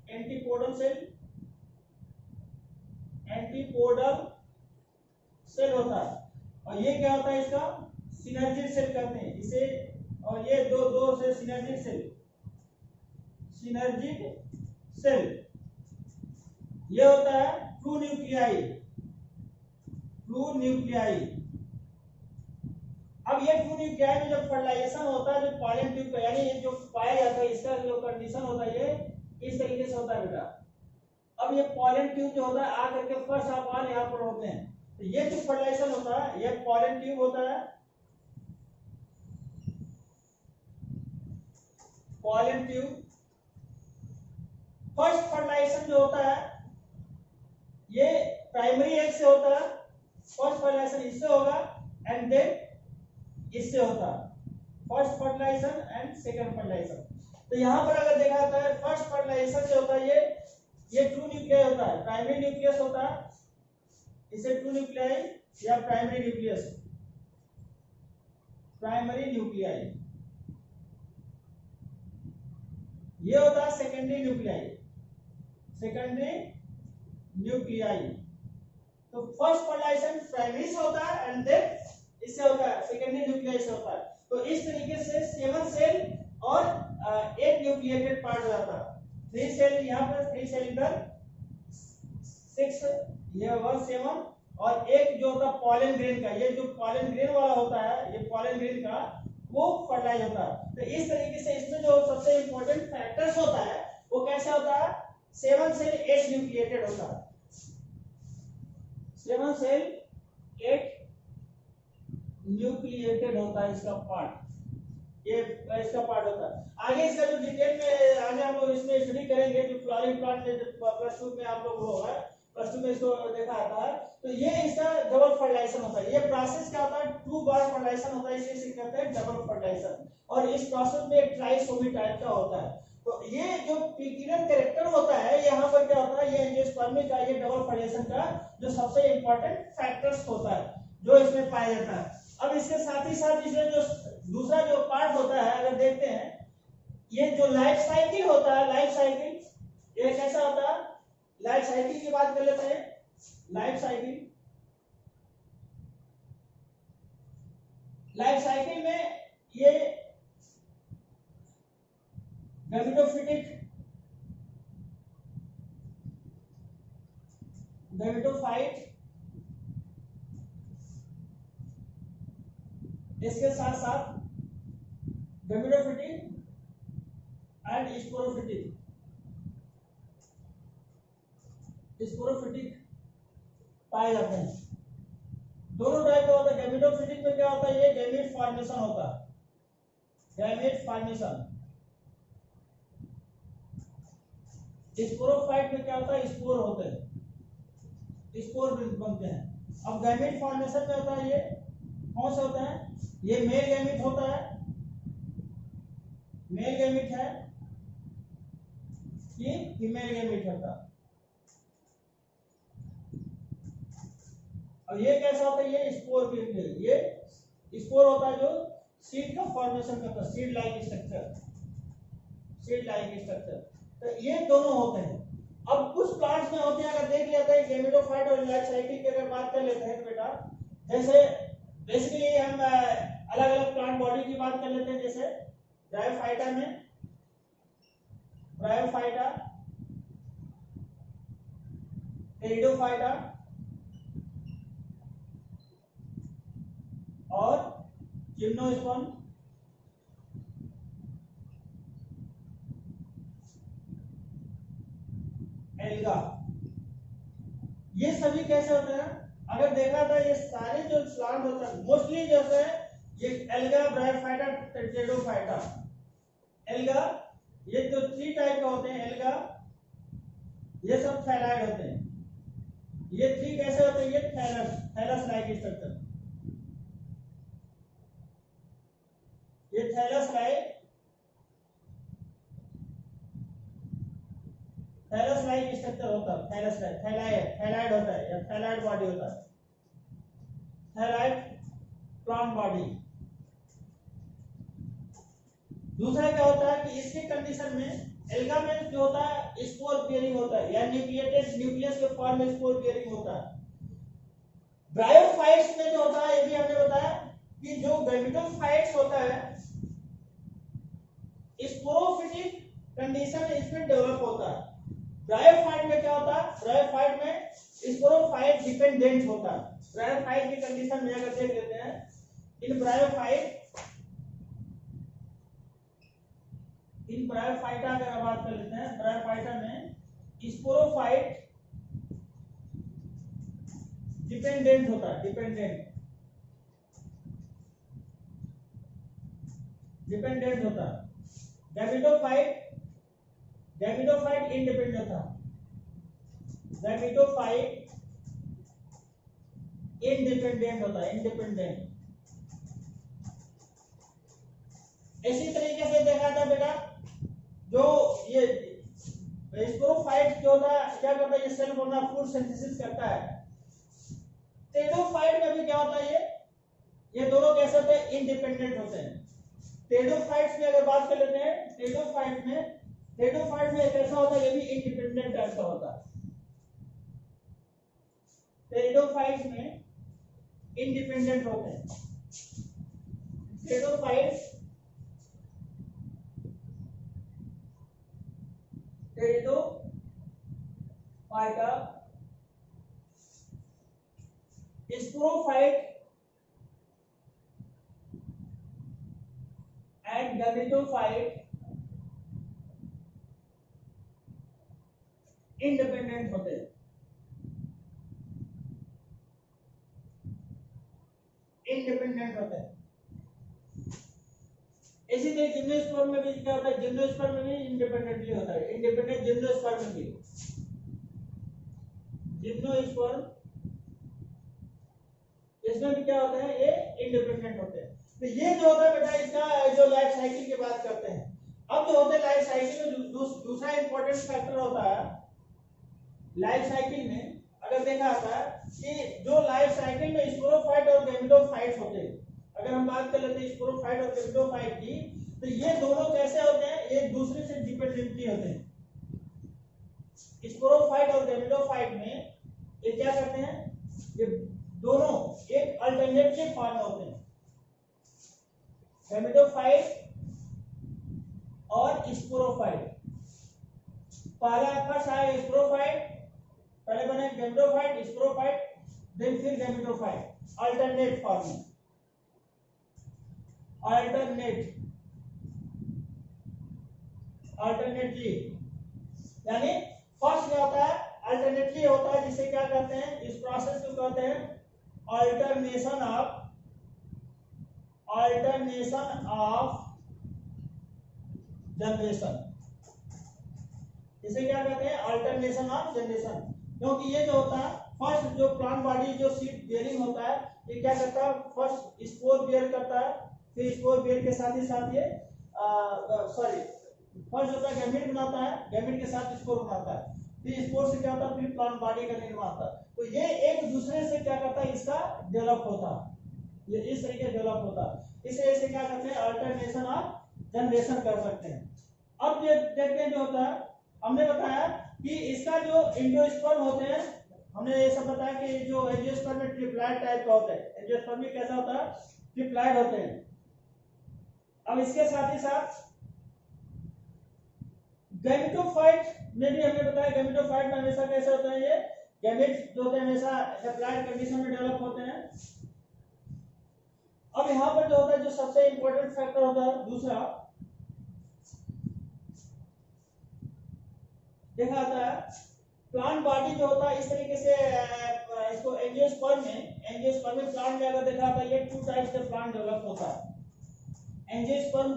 S1: एंटीपोडल सेल, एंटीपोडल सेल होता है, और ये क्या होता है इसका सिनर्जी सेल कहते हैं इसे, और ये दो से सिनर्जी सेल, सिनर्जी सेल ये होता है ट्रू न्यूक्लियाई, ट्रू न्यूक्लियाई। अब ये ट्रू न्यूक्लियाई में जब फर्टिलाइजेशन होता है, जो पॉलन ट्यूब का यानी ये जो पाया जाता है, इसका जो कंडीशन होता है ये इस तरीके से होता है बेटा। अब ये पॉलन ट्यूब जो होता है आकर के फर्स्ट ऑफ ऑल यहाँ पर होते हैं, तो ये जो फर्टिलाइजेशन होता है ये पॉलन ट्यूब होता है, पॉलन ट्यूब। फर्स्ट फर्टिलाइजेशन जो होता है ये प्राइमरी एग से होता है, फर्स्ट फर्टिलाइजेशन इससे होगा एंड देन इससे होता है, first fertilization and second fertilization. तो यहाँ पर अगर देखा जाता है फर्स्ट फर्टिलाइजेशन जो होता है ये ट्रू न्यूक्लियाई होता है, प्राइमरी न्यूक्लियस होता है, इसे ट्रू न्यूक्लियाई या प्राइमरी न्यूक्लियस, प्राइमरी न्यूक्लियाई। ये होता है सेकेंडरी न्यूक्लियाई, सेकेंडरी न्यूक्लियाई। तो फर्स्ट फर्टिलाइजेशन प्राइमरी से होता है एंड देन इससे होता है, सेकेंडरी न्यूक्लियाई से होता है। तो इस तरीके से 7 सेल और 8 न्यूक्लिएटेड पार्ट हो जाता है। 3 सेल यहाँ पर, 3 सेल इधर, 6 ये 1 7 और एक जो होता है पॉलन ग्रेन का, ये जो पॉलन ग्रेन वाला होता है, ये पॉलन ग्रेन का वो फर्टिलाइज होता है। तो इस तरीके से इसमें जो सबसे इंपॉर्टेंट फैक्टर्स होता है वो कैसा होता है, 7 सेल 8 न्यूक्लिएटेड होता है, 7 सेल 8 न्यूक्लिएटेड होता है इसका पार्ट, ये इसका पार्ट होता है। आगे इसका जो डिटेल में आगे हम लोग इसमें स्टडी करेंगे, जो फ्लोरिंग प्लांट में प्लस 2 में आप लोग होगा, प्लस 2 में इसको देखा आता है। तो ये इसका डबल फर्टिलाइजेशन होता है, ये प्रोसेस क्या होता है, 2 बार फर्टिलाइजेशन होता है, इसे कहते हैं डबल फर्टिलाइजेशन। और इस प्रोसेस में एक ट्राइसोमी टाइप का होता है। तो ये जो पिकिनल कैरेक्टर होता है यहाँ पर क्या होता है, ये एंजियोस्पर्मिक का ये डबल फर्टिलाइजेशन का जो सबसे इंपॉर्टेंट फैक्टर्स होता है, जो इसमें पाया जाता है। अब इसके साथ ही साथ इसमें जो दूसरा जो पार्ट होता है, अगर देखते हैं, ये जो लाइफ साइकिल होता है, लाइफ साइकिल ये कैसा होता है? लाइफ साइकिल की बात कर लेते हैं। लाइफ साइकिल, लाइफ साइकिल में ये गैमेटोफिटिक, गैमेटोफाइट, इसके साथ साथ गैमेटोफिटिक एंड स्पोरोफिटिक, स्पोरोफिटिक पाए जाते हैं। दोनों टाइप का होता है। गैमेटोफिटिक में क्या होता है? ये गैमेट फॉर्मेशन होता है, गैमेट फॉर्मेशन। स्पोरोफाइट में क्या होता है? स्पोर होते हैं, स्पोर बनते हैं। अब गैमेट फॉर्मेशन में होता है, ये कौन सा होता है? ये मेल गैमेट होता है, मेल गैमेट है, ये फीमेल गैमेट होता है। अब ये कैसा होता है? ये स्पोर के लिए, ये स्पोर होता है जो सीड का फॉर्मेशन करता है, seed like structure, seed like structure. तो ये दोनों होते हैं। अब कुछ प्लांट्स में होते हैं, अगर देख लेते हैं गैमेटोफाइट और लाइफ साइकिल की अगर बात कर लेते हैं तो बेटा, जैसे बेसिकली हम अलग अलग प्लांट बॉडी की बात कर लेते हैं। जैसे ब्रायोफाइटा में, ब्रायोफाइटा, टेरिडोफाइटा और जिम्नोस्पर्म, एल्गा, ये सभी कैसे होते हैं? अगर देखा था ये सारे जो प्लांट होता है मोस्टली जो है ये एल्गा, ब्रायोफाइटा, टेरिडोफाइटा, एल्गा, ये जो 3 टाइप का होते हैं एल्गा, ये सब थैलाइड होते हैं। ये 3 कैसे होते हैं? ये थैलस, थैलस लाइक स्ट्रक्चर, ये thallus like, thallus like structure होता है। थैलस लाइक, थैलाइड, थैलाइड होता है या थैलाइड बॉडी होता है, थैलाइड प्लांट बॉडी। दूसरा क्या होता है कि इसके कंडीशन में एल्गा में जो होता है स्पोर पेयरिंग होता है, या न्यूक्लिएटेड न्यूक्लियस के फॉर्म में स्पोर पेयरिंग होता है। ब्रायोफाइट्स में जो होता है, ये भी हमने बताया कि जो गैमेटोफाइट्स होता है स्पोरोफिटिक कंडीशन इसमें डेवलप होता है। ब्रायोफाइट में क्या होता है? ब्रायोफाइट में स्पोरोफाइट डिपेंडेंट होता है। ब्रायोफाइट की कंडीशन में अगर देख लेते हैं, इन ब्रायोफाइटा अगर बात कर लेते हैं, ब्रायोफाइटा में स्पोरोफाइट डिपेंडेंट होता है, डिपेंडेंट, डिपेंडेंट होता है। गैमेटोफाइट, गैमेटोफाइट इंडिपेंडेंट होता है, गैमेटोफाइट इंडिपेंडेंट होता है, इंडिपेंडेंट। इसी तरीके से देखा था बेटा, जो ये स्पोरोफाइट जो होता है क्या करता है? ये सेल्फ अपना फूड सिंथेसिस करता है। टेरिडोफाइट में भी क्या होता है? ये दोनों कैसे होते हैं? इंडिपेंडेंट होते हैं। टेरिडोफाइट्स में अगर बात कर लेते हैं, टेरिडोफाइट में एक ऐसा होता है, ये भी इंडिपेंडेंट टाइप का होता है। टेरिडोफाइट्स में इंडिपेंडेंट होते हैं। Pteridophytes, pteridophyta, sporophyte and gametophyte independent होते हैं, इंडिपेंडेंट होते हैं। इसी तरह जिम्नोस्पर्म में भी क्या होता है? जिम्नोस्पर्म में भी इंडिपेंडेंटली होता है, इंडिपेंडेंट जिम्नोस्पर्म में भी, जिम्नोस्पर्म इसमें भी क्या होता है? ये इंडिपेंडेंट होते हैं। तो ये जो होता है बेटा, इसका जो लाइफ साइकिल की बात करते हैं। अब जो होता है लाइफ साइकिल में दूसरा इंपॉर्टेंट फैक्टर होता है लाइफ साइकिल में, अगर देखा जाता है कि जो लाइफ साइकिल में स्पोरोफाइट और गैमेटोफाइट्स होते हैं। अगर हम बात कर लेते हैं स्पोरोफाइट और गैमेटोफाइट की, तो ये दोनों कैसे होते हैं, एक दूसरे से डिपेंडेंटली होते हैं। स्पोरोफाइट और गैमेटोफाइट में ये क्या करते हैं, ये दोनों एक अल्टरनेटिव फॉर्म में होते हैं। गैमेटोफाइट और स्पोरोफाइट, पहला फर्स्ट आया स्पोरोफाइट, पहले बने गैमेटोफाइट, स्पोरोफाइट, देन फिर गैमेटोफाइट, अल्टरनेट फॉर्म में। अल्टरनेटली यानी फर्स्ट क्या होता है, अल्टरनेटली होता है, जिसे क्या कहते हैं, इस प्रोसेस को कहते हैं अल्टरनेशन ऑफ जनरेशन। इसे क्या कहते हैं, अल्टरनेशन ऑफ जनरेशन। क्योंकि ये जो होता है, फर्स्ट जो प्लांट बॉडी जो सीड बेयरिंग होता है, ये क्या करता है, फर्स्ट स्पोर बेयर करता है, फिर स्पोर बेयर के साथ ही साथ ये फर्स्ट होता है गैमेट बनाता है, गैमेट के साथ स्पोर बनाता है, फिर स्पोर से क्या होता है, फिर प्लांट बॉडी का निर्माण होता है। तो ये एक दूसरे से क्या करता है, इसका डेवलप होता है, ये इस तरीके डेवलप होता है। इसे क्या करते हैं, अल्टरनेशन ऑफ जनरेशन कर सकते हैं। अब ये देखते हैं जो होता है, हमने बताया कि इसका जो एंजियोस्पर्म होते हैं, हमने ये सब बताया कि जो एंजियोस्पर्म में ट्रिप्लॉइड टाइप का होता है। एंजियोस्पर्म में कैसा होता है, ट्रिप्लॉइड होते हैं। अब इसके साथ ही साथ गैमेटोफाइट में भी हमने बताया, गैमेटोफाइट में हमेशा कैसे होता है, ये गैमेट्स जो होते हैं हमेशा सेपरेट कंडीशन में डेवलप होते हैं। अब यहाँ पर जो होता है, जो सबसे इंपॉर्टेंट फैक्टर होता है दूसरा, देखा जाता है प्लांट बॉडी जो होता है इस तरीके से, इसको एंजियोस्पर्म में प्लांट में अगर देखा जाता है, ये टू टाइप से प्लांट डेवलप होता है। एंजियोस्पर्म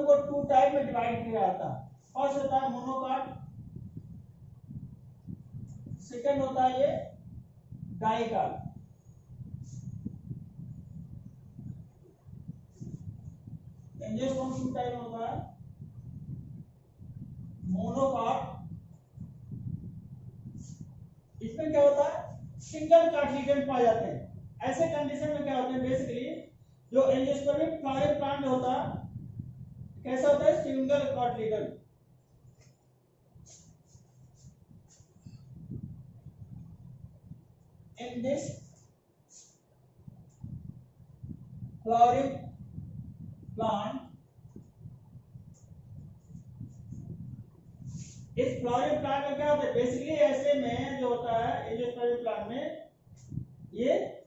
S1: को टू टाइप में डिवाइड किया जाता है। फर्स्ट होता है मोनोकाट, सेकंड होता है ये डाइकाट। एंजियोस्पर्म टू टाइप होता है, मोनोकाट, इसमें क्या होता है, सिंगल कार्टिलेजन पाए जाते हैं। ऐसे कंडीशन में क्या होते हैं, बेसिकली जो एंजियोस्पर्मिक फ्लोरल प्लांट होता है कैसा होता है, single cotyledon. In this floral plant, इस फ्लोरल प्लांट में क्या होता है, बेसिकली ऐसे में जो होता है एंजियोस्पर्मिक प्लांट में, ये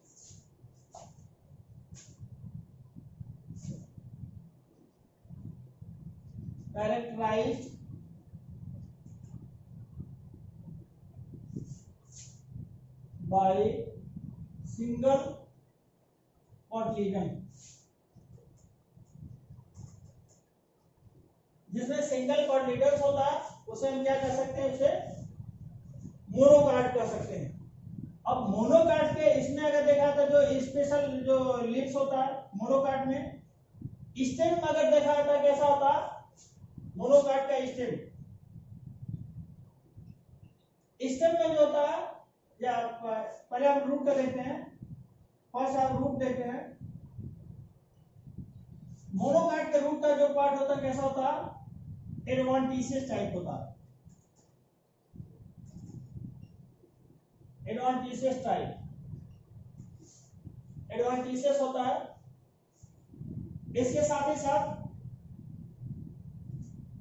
S1: characterized by single cotyledon, जिसमें सिंगल कॉटिलेडन्स होता है, उसे हम क्या कर सकते हैं, उसे मोनोकाट कर सकते हैं। अब मोनोकाट के इसमें अगर देखा तो जो स्पेशल जो लिप्स होता है मोनोकाट में, स्टेम अगर देखा जाता है कैसा होता है, मोनोकाट का स्टेम में जो होता है, या पहले हम रूट का देखते हैं, फर्स्ट आप रूट देखते हैं। मोनोकाट के रूट का जो पार्ट होता है कैसा होता है, एडवांटिशियस टाइप होता है, एडवांटिशियस होता है। इसके साथ ही साथ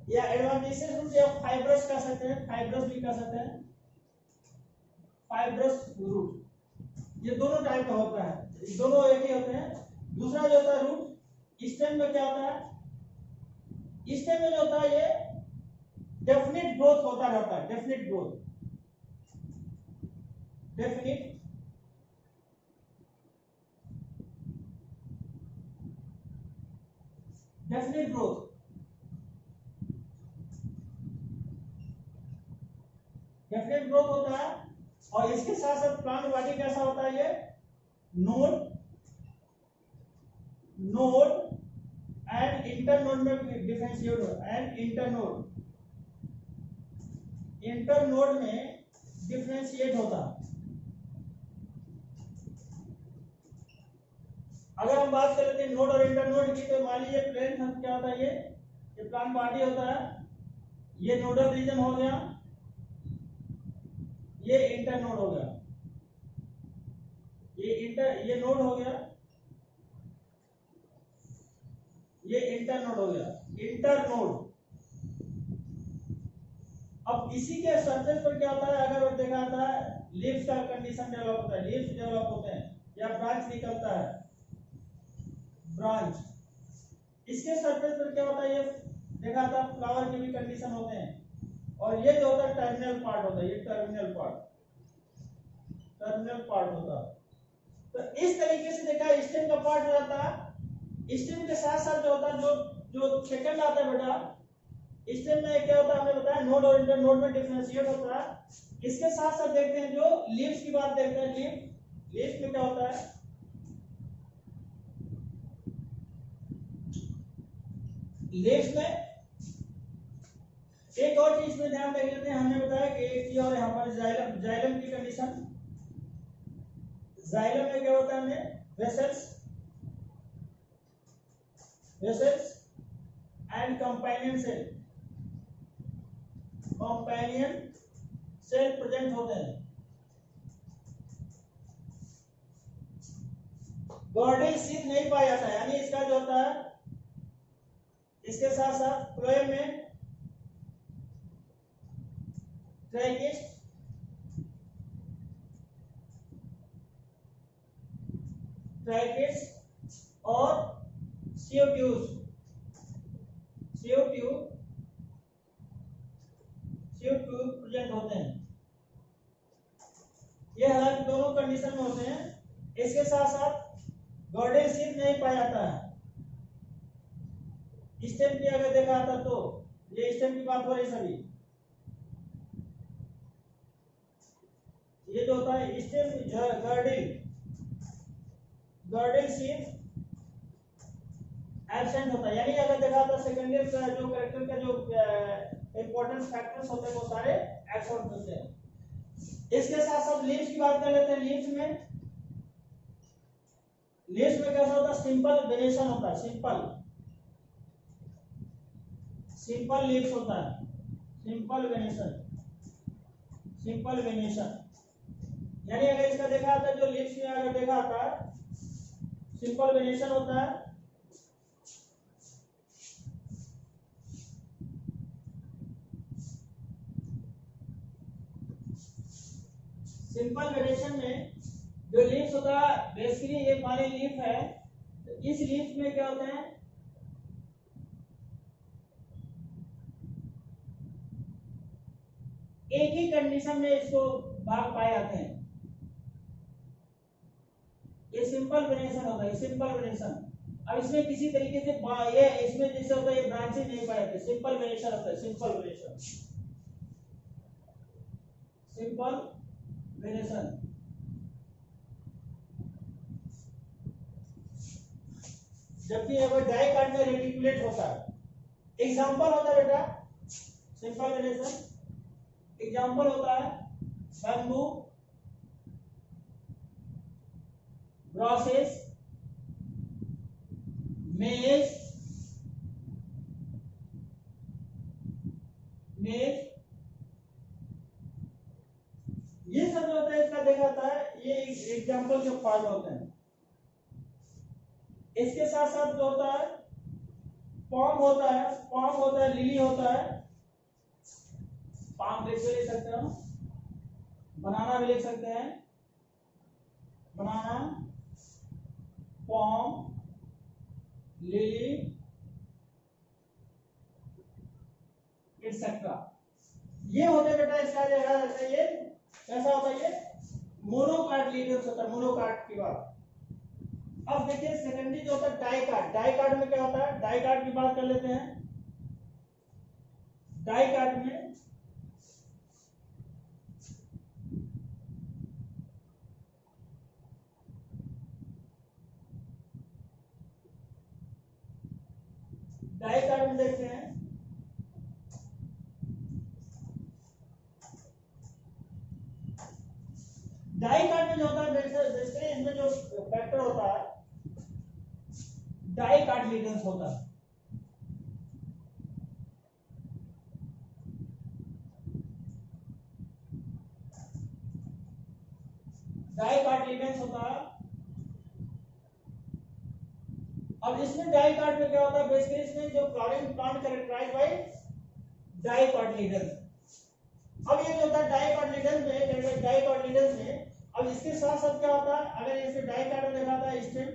S1: या एडवांटिशियस रूट या फाइब्रस कह सकते हैं, फाइब्रस भी कह सकते हैं, फाइब्रस रूट, ये दोनों टाइप का होता है, दोनों एक ही होते हैं। दूसरा जो होता है रूट, स्टेम में क्या होता है, स्टेम में जो होता है ये डेफिनिट ग्रोथ होता रहता है, डेफिनिट ग्रोथ होता है। और इसके साथ साथ प्लांट बॉडी कैसा होता है, ये नोड एंड इंटरनोड में डिफरेंशिएट होता है। एंड इंटरनोड में डिफरेंशिएट होता। अगर हम बात कर लेते हैं नोड और इंटर नोड की, तो मान लीजिए प्लेन क्या होता है, ये प्लांट बॉडी होता है, ये नोडल रीजन हो गया, ये इंटर नोड हो गया, ये नोड हो गया, ये इंटर नोड हो गया, इंटर नोड। अब इसी के सरफेस पर क्या होता है, अगर वो देखा जाता है लीव्स का कंडीशन डेवलप होता है, लीव्स डेवलप होते हैं या ब्रांच निकलता है, ब्रांच। इसके सरफेस पर क्या होता है, ये देखा था फ्लावर के भी कंडीशन होते हैं, और ये जो होता है टर्मिनल पार्ट होता है, ये टर्मिनल पार्ट होता है। तो इस तरीके से देखा स्टेम का पार्ट रहता है। स्टेम के साथ साथ जो होता है, जो सेकंड आता है बेटा, स्टेम में क्या होता है हमने बताया नोड और इंटर नोड में डिफरेंशिएट होता है। इसके साथ साथ देखते हैं जो लीव्स की बात देखते हैं, लीव्स में क्या होता है, लीव्स में एक और चीज में ध्यान रख लेते हैं, हमने बताया कि एक चीज और यहाँ पर जाइलम की कंडीशन। जाइलम में क्या होता है, हमें vessels and companion cell present होते हैं। गॉर्डियल शीथ नहीं पाया जाता है, यानी इसका जो होता है, इसके साथ साथ फ्लोएम में ट्रैकिस्ट और CO ट्यूब प्रेजेंट होते हैं। ये हालांकि दोनों कंडीशन में होते हैं। इसके साथ साथ गॉर्डियल शीथ नहीं पाया जाता है। स्टेम की अगर देखा था तो ये स्टेम की बात हो रही सभी, ये जो होता है स्टेम गॉर्डियल शीथ एब्सेंट होता है, यानी अगर देखा था सेकेंडरी का जो कैरेक्टर का जो इंपॉर्टेंट फैक्टर्स होते हैं वो सारे एब्सेंट होते हैं। इसके साथ साथ लीव्स की बात कर लेते हैं। लीव्स में कैसा होता है, सिंपल वेरिएशन होता है, सिंपल लीव्स होता है, सिंपल वेरिएशन। यानी अगर इसका देखा था, जो लीव्स में अगर देखा था सिंपल वेरिएशन होता है, सिंपल वेरिएशन में जो लीव्स होता है, बेसिकली ये वाली लीफ है, तो इस लीफ में क्या होते हैं, एक ही कंडीशन में इसको भाग पाए जाते हैं। ये सिंपल वेरिएशन होता है, सिंपल वेरिएशन। अब इसमें किसी तरीके से ये इसमें जैसे होता है, ये ब्रांचेज नहीं पाए जाते, सिंपल वेरिएशन होता है, सिंपल वेरिएशन। जबकि अगर डाई कार्ड में रेटिकुलेट होता है, एग्जांपल होता है बेटा सिंपल वेरिएशन, एग्जांपल होता है बैम्बू, ग्रासेस, मेज, ये सब जो होता है इसका देखा जाता है, ये एग्जांपल के पार्ट होते हैं। इसके साथ साथ जो होता है पॉम होता है, लिली होता है, पाम लिख सकते हो, बनाना भी लिख सकते हैं, बनाना, पॉम, लिली, एक्सेट्रा। ये होते बेटा इसका देखा जाता है, ये कैसा होता है, ये मोनोकार्ड लीडर्स होता है, मोनोकार्ड की बात। अब देखिए सेकेंडरी जो होता है डाइकार्ड में क्या होता है, डाइकार्ड की बात कर लेते हैं। डाइकार्ड में देखते हैं, डाई कार्ड में जो होता है बेसिकली इसमें जो फैक्टर होता है डाई कार्ड लीडेंस होता है। डाई कार्ड लीडेंस होता है। अब इसमें डाई कार्ड में क्या होता है बेसिकली इसमें जो flowering plant characterized by dicotyledons. अब ये जो होता है डाई कार्ड लीडेंस में अब इसके साथ साथ क्या होता है अगर इसे डाई कार्ड में देखा था स्टेम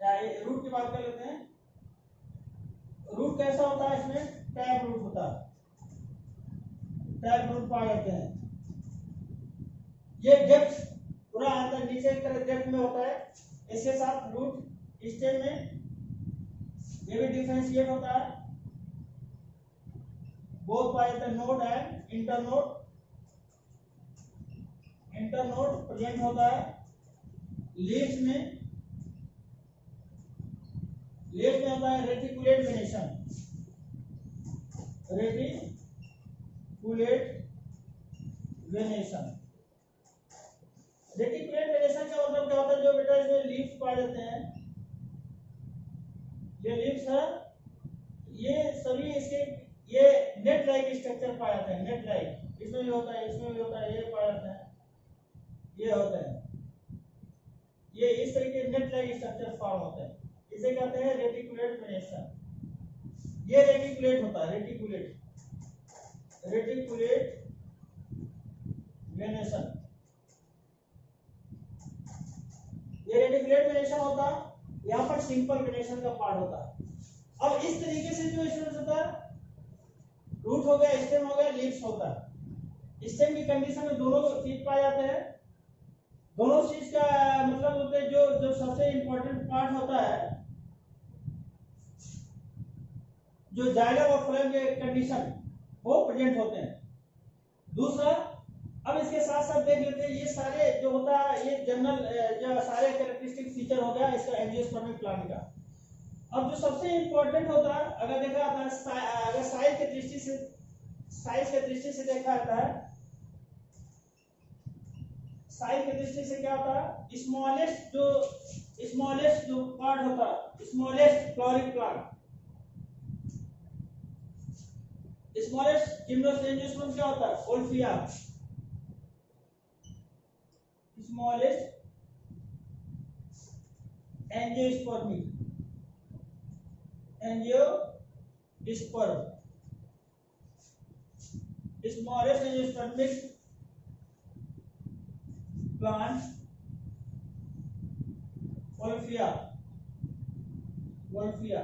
S1: या रूट की बात कर लेते हैं। रूट कैसा होता है इसमें टैब रूट होता है। टैब रूट पाए जाते हैं। ये डेप्थ पूरा अंदर नीचे की तरफ डेप्थ में होता है। इसके साथ रूट स्टेम में ये भी डिफरेंशिएट होता है। बोथ पाए जाते हैं node and internode. Internode present होता है लीव्स में होता है रेटिकुलेट वेनेशन। रेटिकुलेट वेनेशन का मतलब क्या होता है जो बेटा इसमें लीव्स पाए जाते हैं ये लीव्स है ये सभी इसके ये नेट लाइक स्ट्रक्चर पाए जाते हैं। नेट लाइक इसमें भी होता है इसमें भी होता है ये पाए जाते हैं ये होता है ये इस तरीके नेट लाइक स्ट्रक्चर फॉर्म होता है। इसे कहते हैं रेटिकुलेट वेनेशन। ये रेटिकुलेट होता है रेटिकुलेट वेनेशन। ये रेटिकुलेट वेनेशन होता है। यहाँ पर सिंपल वेनेशन का पार्ट होता है। अब इस तरीके से जो इसमें होता है रूट हो गया स्टेम हो गया लीव्स होता है। स्टेम की कंडीशन में दोनों चीज पाए जाते हैं। दोनों चीज का मतलब होता है जो सबसे इंपॉर्टेंट पार्ट होता है जो जाइलम और फ्लोएम के कंडीशन वो प्रेजेंट होते हैं। दूसरा अब इसके साथ साथ देख लेते हैं ये सारे जो होता है ये जनरल जो सारे कैरेक्टरिस्टिक फीचर हो गया इसका एंजियोस्पर्मिक प्लांट का। अब जो सबसे इंपॉर्टेंट होता है अगर देखा जाता है अगर साइज के दृष्टि से देखा जाता है साइज के दृष्टि से क्या होता है स्मॉलेस्ट जो पार्ट होता है smallest flowering plant smallest gymnosperm क्या होता है Wolffia. Smallest angiosperm smallest angiospermic plant Wolffia.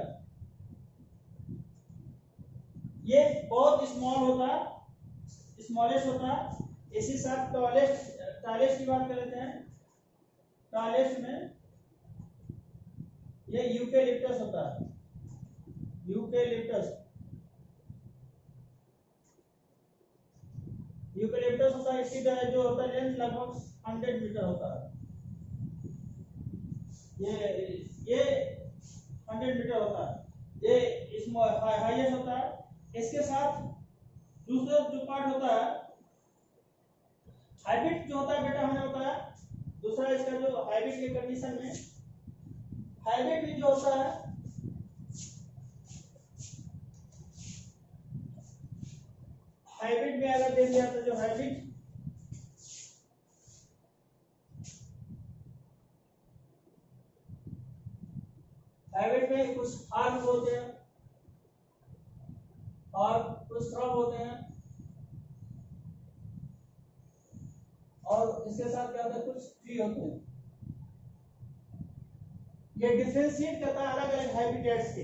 S1: ये बहुत स्मॉल होता है स्मॉलेस्ट होता है। इसी साथ टॉलेस्ट की बात कर लेते हैं। टॉलेस्ट में ये यूकेलिप्टस होता है। यूकेलिप्टस होता है। इसकी जो होता है लेंथ लगभग 100 मीटर होता है। ये 100 मीटर होता है। ये हाईएस्ट होता है। इसके साथ दूसरा जो पार्ट होता है हाइब्रिड जो होता है बेटा हमने बताया। दूसरा इसका जो हाइब्रिड के कंडीशन में हाइब्रिड भी जो होता है हाइब्रिड में अगर देख लिया तो जो हाइब्रिड में कुछ आर्म होते हैं और कुछ श्रम होते हैं और इसके साथ क्या होता है कुछ ट्री होते हैं। ये डिफरेंशिएट करता है अलग अलग हैबिटेट्स के।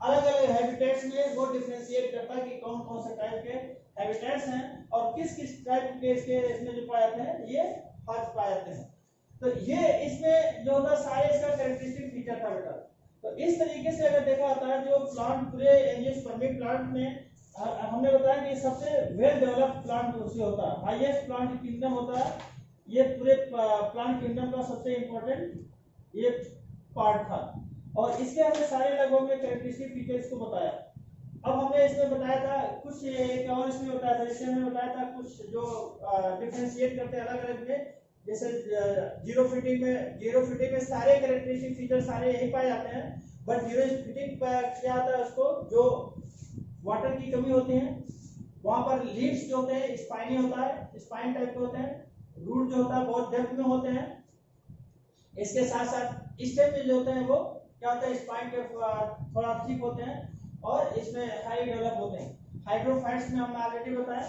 S1: अलग अलग हैबिटेट्स में वो डिफरेंशिएट करता है कि कौन कौन से टाइप के हैबिटेट्स हैं और किस किस टाइप के इसके इसमें जो पाए जाते हैं ये फर्स्ट पाए जाते हैं। तो ये इसमें जो होता है सारे इसका कैरेक्टरिस्टिक फीचर था बेटा। तो इस तरीके से अगर देखा जाता है जो प्लांट पूरे एंजियोस्पर्मिक प्लांट में हमने बताया कि सबसे वेल डेवलप्ड प्लांट उससे होता है। हाईएस्ट प्लांट किंगडम होता है। ये पूरे प्लांट किंगडम का सबसे इंपॉर्टेंट ये पार्ट था और इसके हमने सारे लगभग में कैरेक्टरिस्टिक फीचर्स को बताया। अब हमने इसमें बताया था कुछ, एक और इसमें बताया था, इसमें हमने बताया था कुछ जो डिफरेंशिएट करते हैं अलग अलग में, जैसे जीरो फिटिंग में सारे कैरेक्टरिस्टिक फीचर सारे यही पाए जाते हैं, बट जीरो फिटिंग क्या आता है, उसको जो वाटर की कमी होती है वहां पर लीव्स जो होते हैं स्पाइनी होता है, स्पाइन टाइप के होते हैं, रूट जो होता है बहुत डेप्थ में होते हैं, इसके साथ साथ स्टेम जो होते हैं वो क्या होता है स्पाइन के थोड़ा थिक होते हैं, और इसमें हाई डेवलप होते हैं। हाइड्रोफाइट्स में हमने ऑलरेडी बताया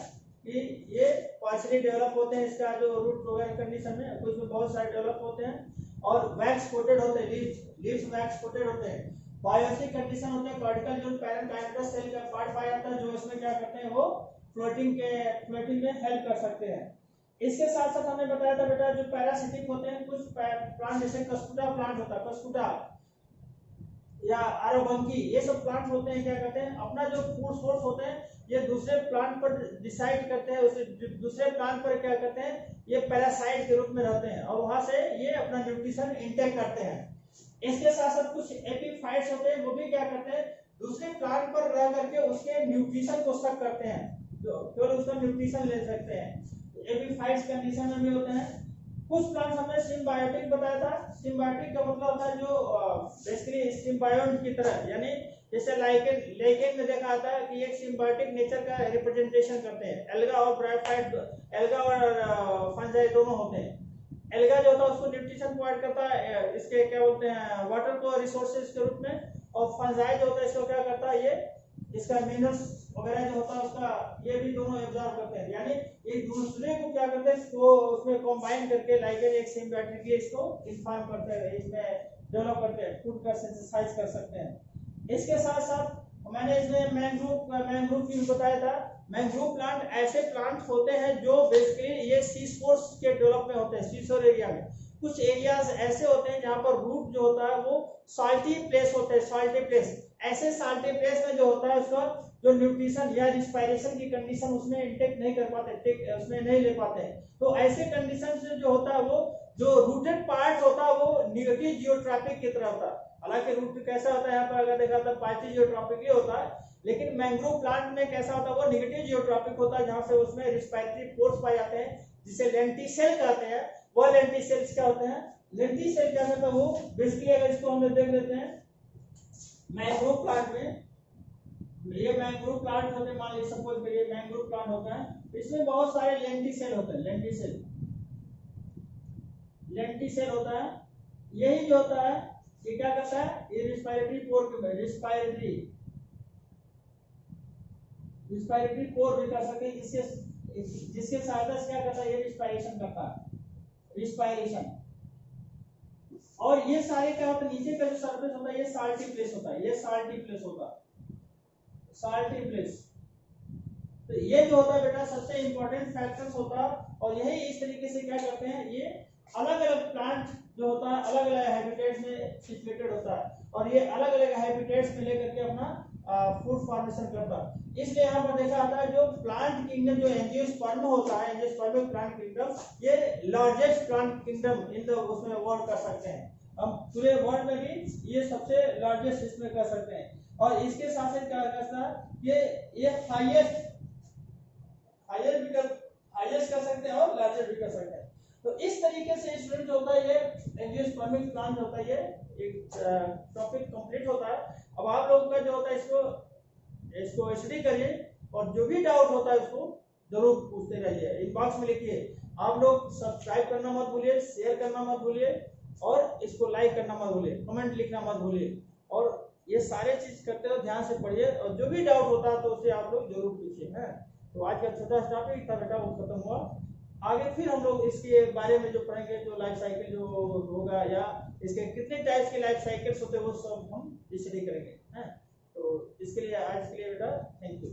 S1: कि ये पार्शियली डेवलप होते हैं, इसका जो रूट वगैरह कंडीशन में कुछ में बहुत सारे डेवलप होते हैं, और वैक्स कोटेड होते हैं, लीव्स वैक्स कोटेड होते हैं। बायोसिक कंडीशन होते हैं, कॉर्टिकल जो पैरेंकाइमेटस सेल का पार्ट पाया जाता है जो इसमें क्या करते हैं वो फ्लोटिंग में हेल्प कर सकते हैं। इसके साथ साथ हमने बताया था बेटा जो पैरासिटिक होते हैं, कुछ प्लांट जैसे कस्कुटा प्लांट होता है, कस्कुटा या आरोबंकी, ये सब प्लांट होते हैं क्या करते हैं अपना जो फूड सोर्स होते हैं ये दूसरे प्लांट पर डिसाइड करते हैं, उसे दूसरे प्लांट पर क्या करते हैं ये पैरासाइट के रूप में रहते हैं, और वहां से ये अपना न्यूट्रिशन इंटेक करते हैं। इसके साथ साथ कुछ एपीफाइट्स होते हैं, वो भी क्या करते हैं दूसरे प्लांट पर रह करके उसके न्यूट्रिशन को सक करते हैं, जो केवल उसका न्यूट्रिशन ले सकते हैं। एपीफाइट्स कंडीशन में भी होते हैं। कुछ प्लांट्स हमने सिम्बायोटिक बताया था, सिम्बायोटिक का मतलब होता है जो बेसिकली सिम्बायोट की तरह, यानी जैसे लाइकेन में देखा आता है कि एक सिम्बायोटिक नेचर का रिप्रेजेंटेशन करते हैं। एल्गा और ब्रायोफाइट, एल्गा और फंजाई दोनों होते हैं। एल्गा जो होता है उसको न्यूट्रिशन प्रोवाइड करता है, इसके क्या बोलते हैं वाटर को रिसोर्सेज के रूप में, और फंजाई जो होता है इसको क्या करता है ये इसका मिनरल्स वगैरह जो होता है उसका ये भी दोनों एब्जॉर्ब करते हैं, यानी एक दूसरे को क्या करते हैं इसको उसमें कंबाइन करके लाइकेन एक सिम्बायोटिक इसको इन्फॉर्म करते हैं, इसमें डेवलप करते हैं, फूड का सिंथेसाइज कर सकते हैं। इसके साथ साथ मैंने इसमें मैंग्रोव की बताया था। मैंग्रोव प्लांट ऐसे प्लांट होते हैं जो बेसिकली ये सीशोर्स के डेवलप में होते हैं, सीशोर एरिया में। कुछ एरियाज ऐसे होते हैं जहां पर रूट जो होता है वो साल्टी प्लेस होते हैं, साल्टी प्लेस। ऐसे साल्टी प्लेस में जो होता है उसका जो न्यूट्रिशन या रिस्पायरेशन की कंडीशन उसमें इंटेक नहीं कर पाते, उसमें नहीं ले पाते हैं। तो ऐसे कंडीशन से जो होता है वो जो रूटेड पार्ट होता है वो नेगेटिव जियोट्रॉपिक की तरह होता है। हालांकि रूट कैसा होता है यहाँ पर अगर देखा तो पॉजिटिव जियोट्रॉपिक ही होता है, लेकिन मैंग्रोव प्लांट में कैसा होता है वो नेगेटिव जियोट्रॉपिक होता है, जहां से उसमें रिस्पायरेटरी पोर्स पाए जाते हैं जिसे लेंटिसेल कहते हैं। वो लेंटिसेल्स क्या होते हैं, लेंटिसेल क्या होता है वो बेसिकली अगर इसको हम देख लेते हैं मैंग्रोव प्लांट में, ये मैंग्रोव प्लांट होते हैं, मान लीजिए सपोज करिए मैंग्रोव प्लांट होता है, इसमें बहुत सारे लेंटिसेल होते हैं, लेंटिसेल होता है। यही जो होता है ये क्या करता है ये रिस्पायरेटरी पोर के रिस्पायरेटरी पोर भी कर सकते हैं, जिसके सहायता से क्या करता है ये रिस्पायरेशन करता है, रिस्पायरेशन। और ये सारे क्या होता है नीचे का जो सरफेस होता है ये साल्टी प्लेस होता है, ये साल्टी प्लेस होता है, साल्टी प्लेस। तो ये जो होता है बेटा सबसे इंपॉर्टेंट फैक्टर्स होता है, और यही इस तरीके से क्या करते हैं ये अलग अलग प्लांट जो होता है अलग अलग हैबिटेट्स में सिचुएटेड होता है, और ये अलग अलग हैबिटेट्स में लेकर के अपना फूड फॉर्मेशन करता है। इसलिए यहाँ पर देखा जाता है जो प्लांट किंगडम जो एंजियोस्पर्म होता है, एंजियोस्पर्मिक प्लांट किंगडम, ये largest plant kingdom in the उसमें वर्ड कर सकते हैं हम, पूरे वर्ल्ड में भी ये सबसे लार्जेस्ट इसमें कर सकते हैं। और इसके साथ साथ क्या करता है ये हाईएस्ट कर सकते हैं और लार्जेस्ट भी कर सकते हैं। तो इस तरीके से स्टूडेंट जो होता है ये एंजियोस्पर्मिक प्लांट होता है, ये एक टॉपिक कंप्लीट होता है। अब आप लोगों का जो होता है इसको स्टडी करिए, और जो भी डाउट होता है उसको जरूर पूछते रहिए, इनबॉक्स में लिखिए। आप लोग सब्सक्राइब करना मत भूलिए, शेयर करना मत भूलिए, और इसको लाइक करना मत भूलिए, कमेंट लिखना मत भूलिए, और ये सारे चीज करते हो ध्यान से पढ़िए, और जो भी डाउट होता है तो उसे आप लोग जरूर पूछिए। है तो आज का छोटा टॉपिक था बेटा वो खत्म हुआ। आगे फिर हम लोग इसके बारे में जो पढ़ेंगे, जो लाइफ साइकिल जो होगा या इसके कितने टाइप्स के लाइफ साइकिल्स होते हैं वो सब हम स्टडी करेंगे। हैं तो इसके लिए आज के लिए बेटा थैंक यू।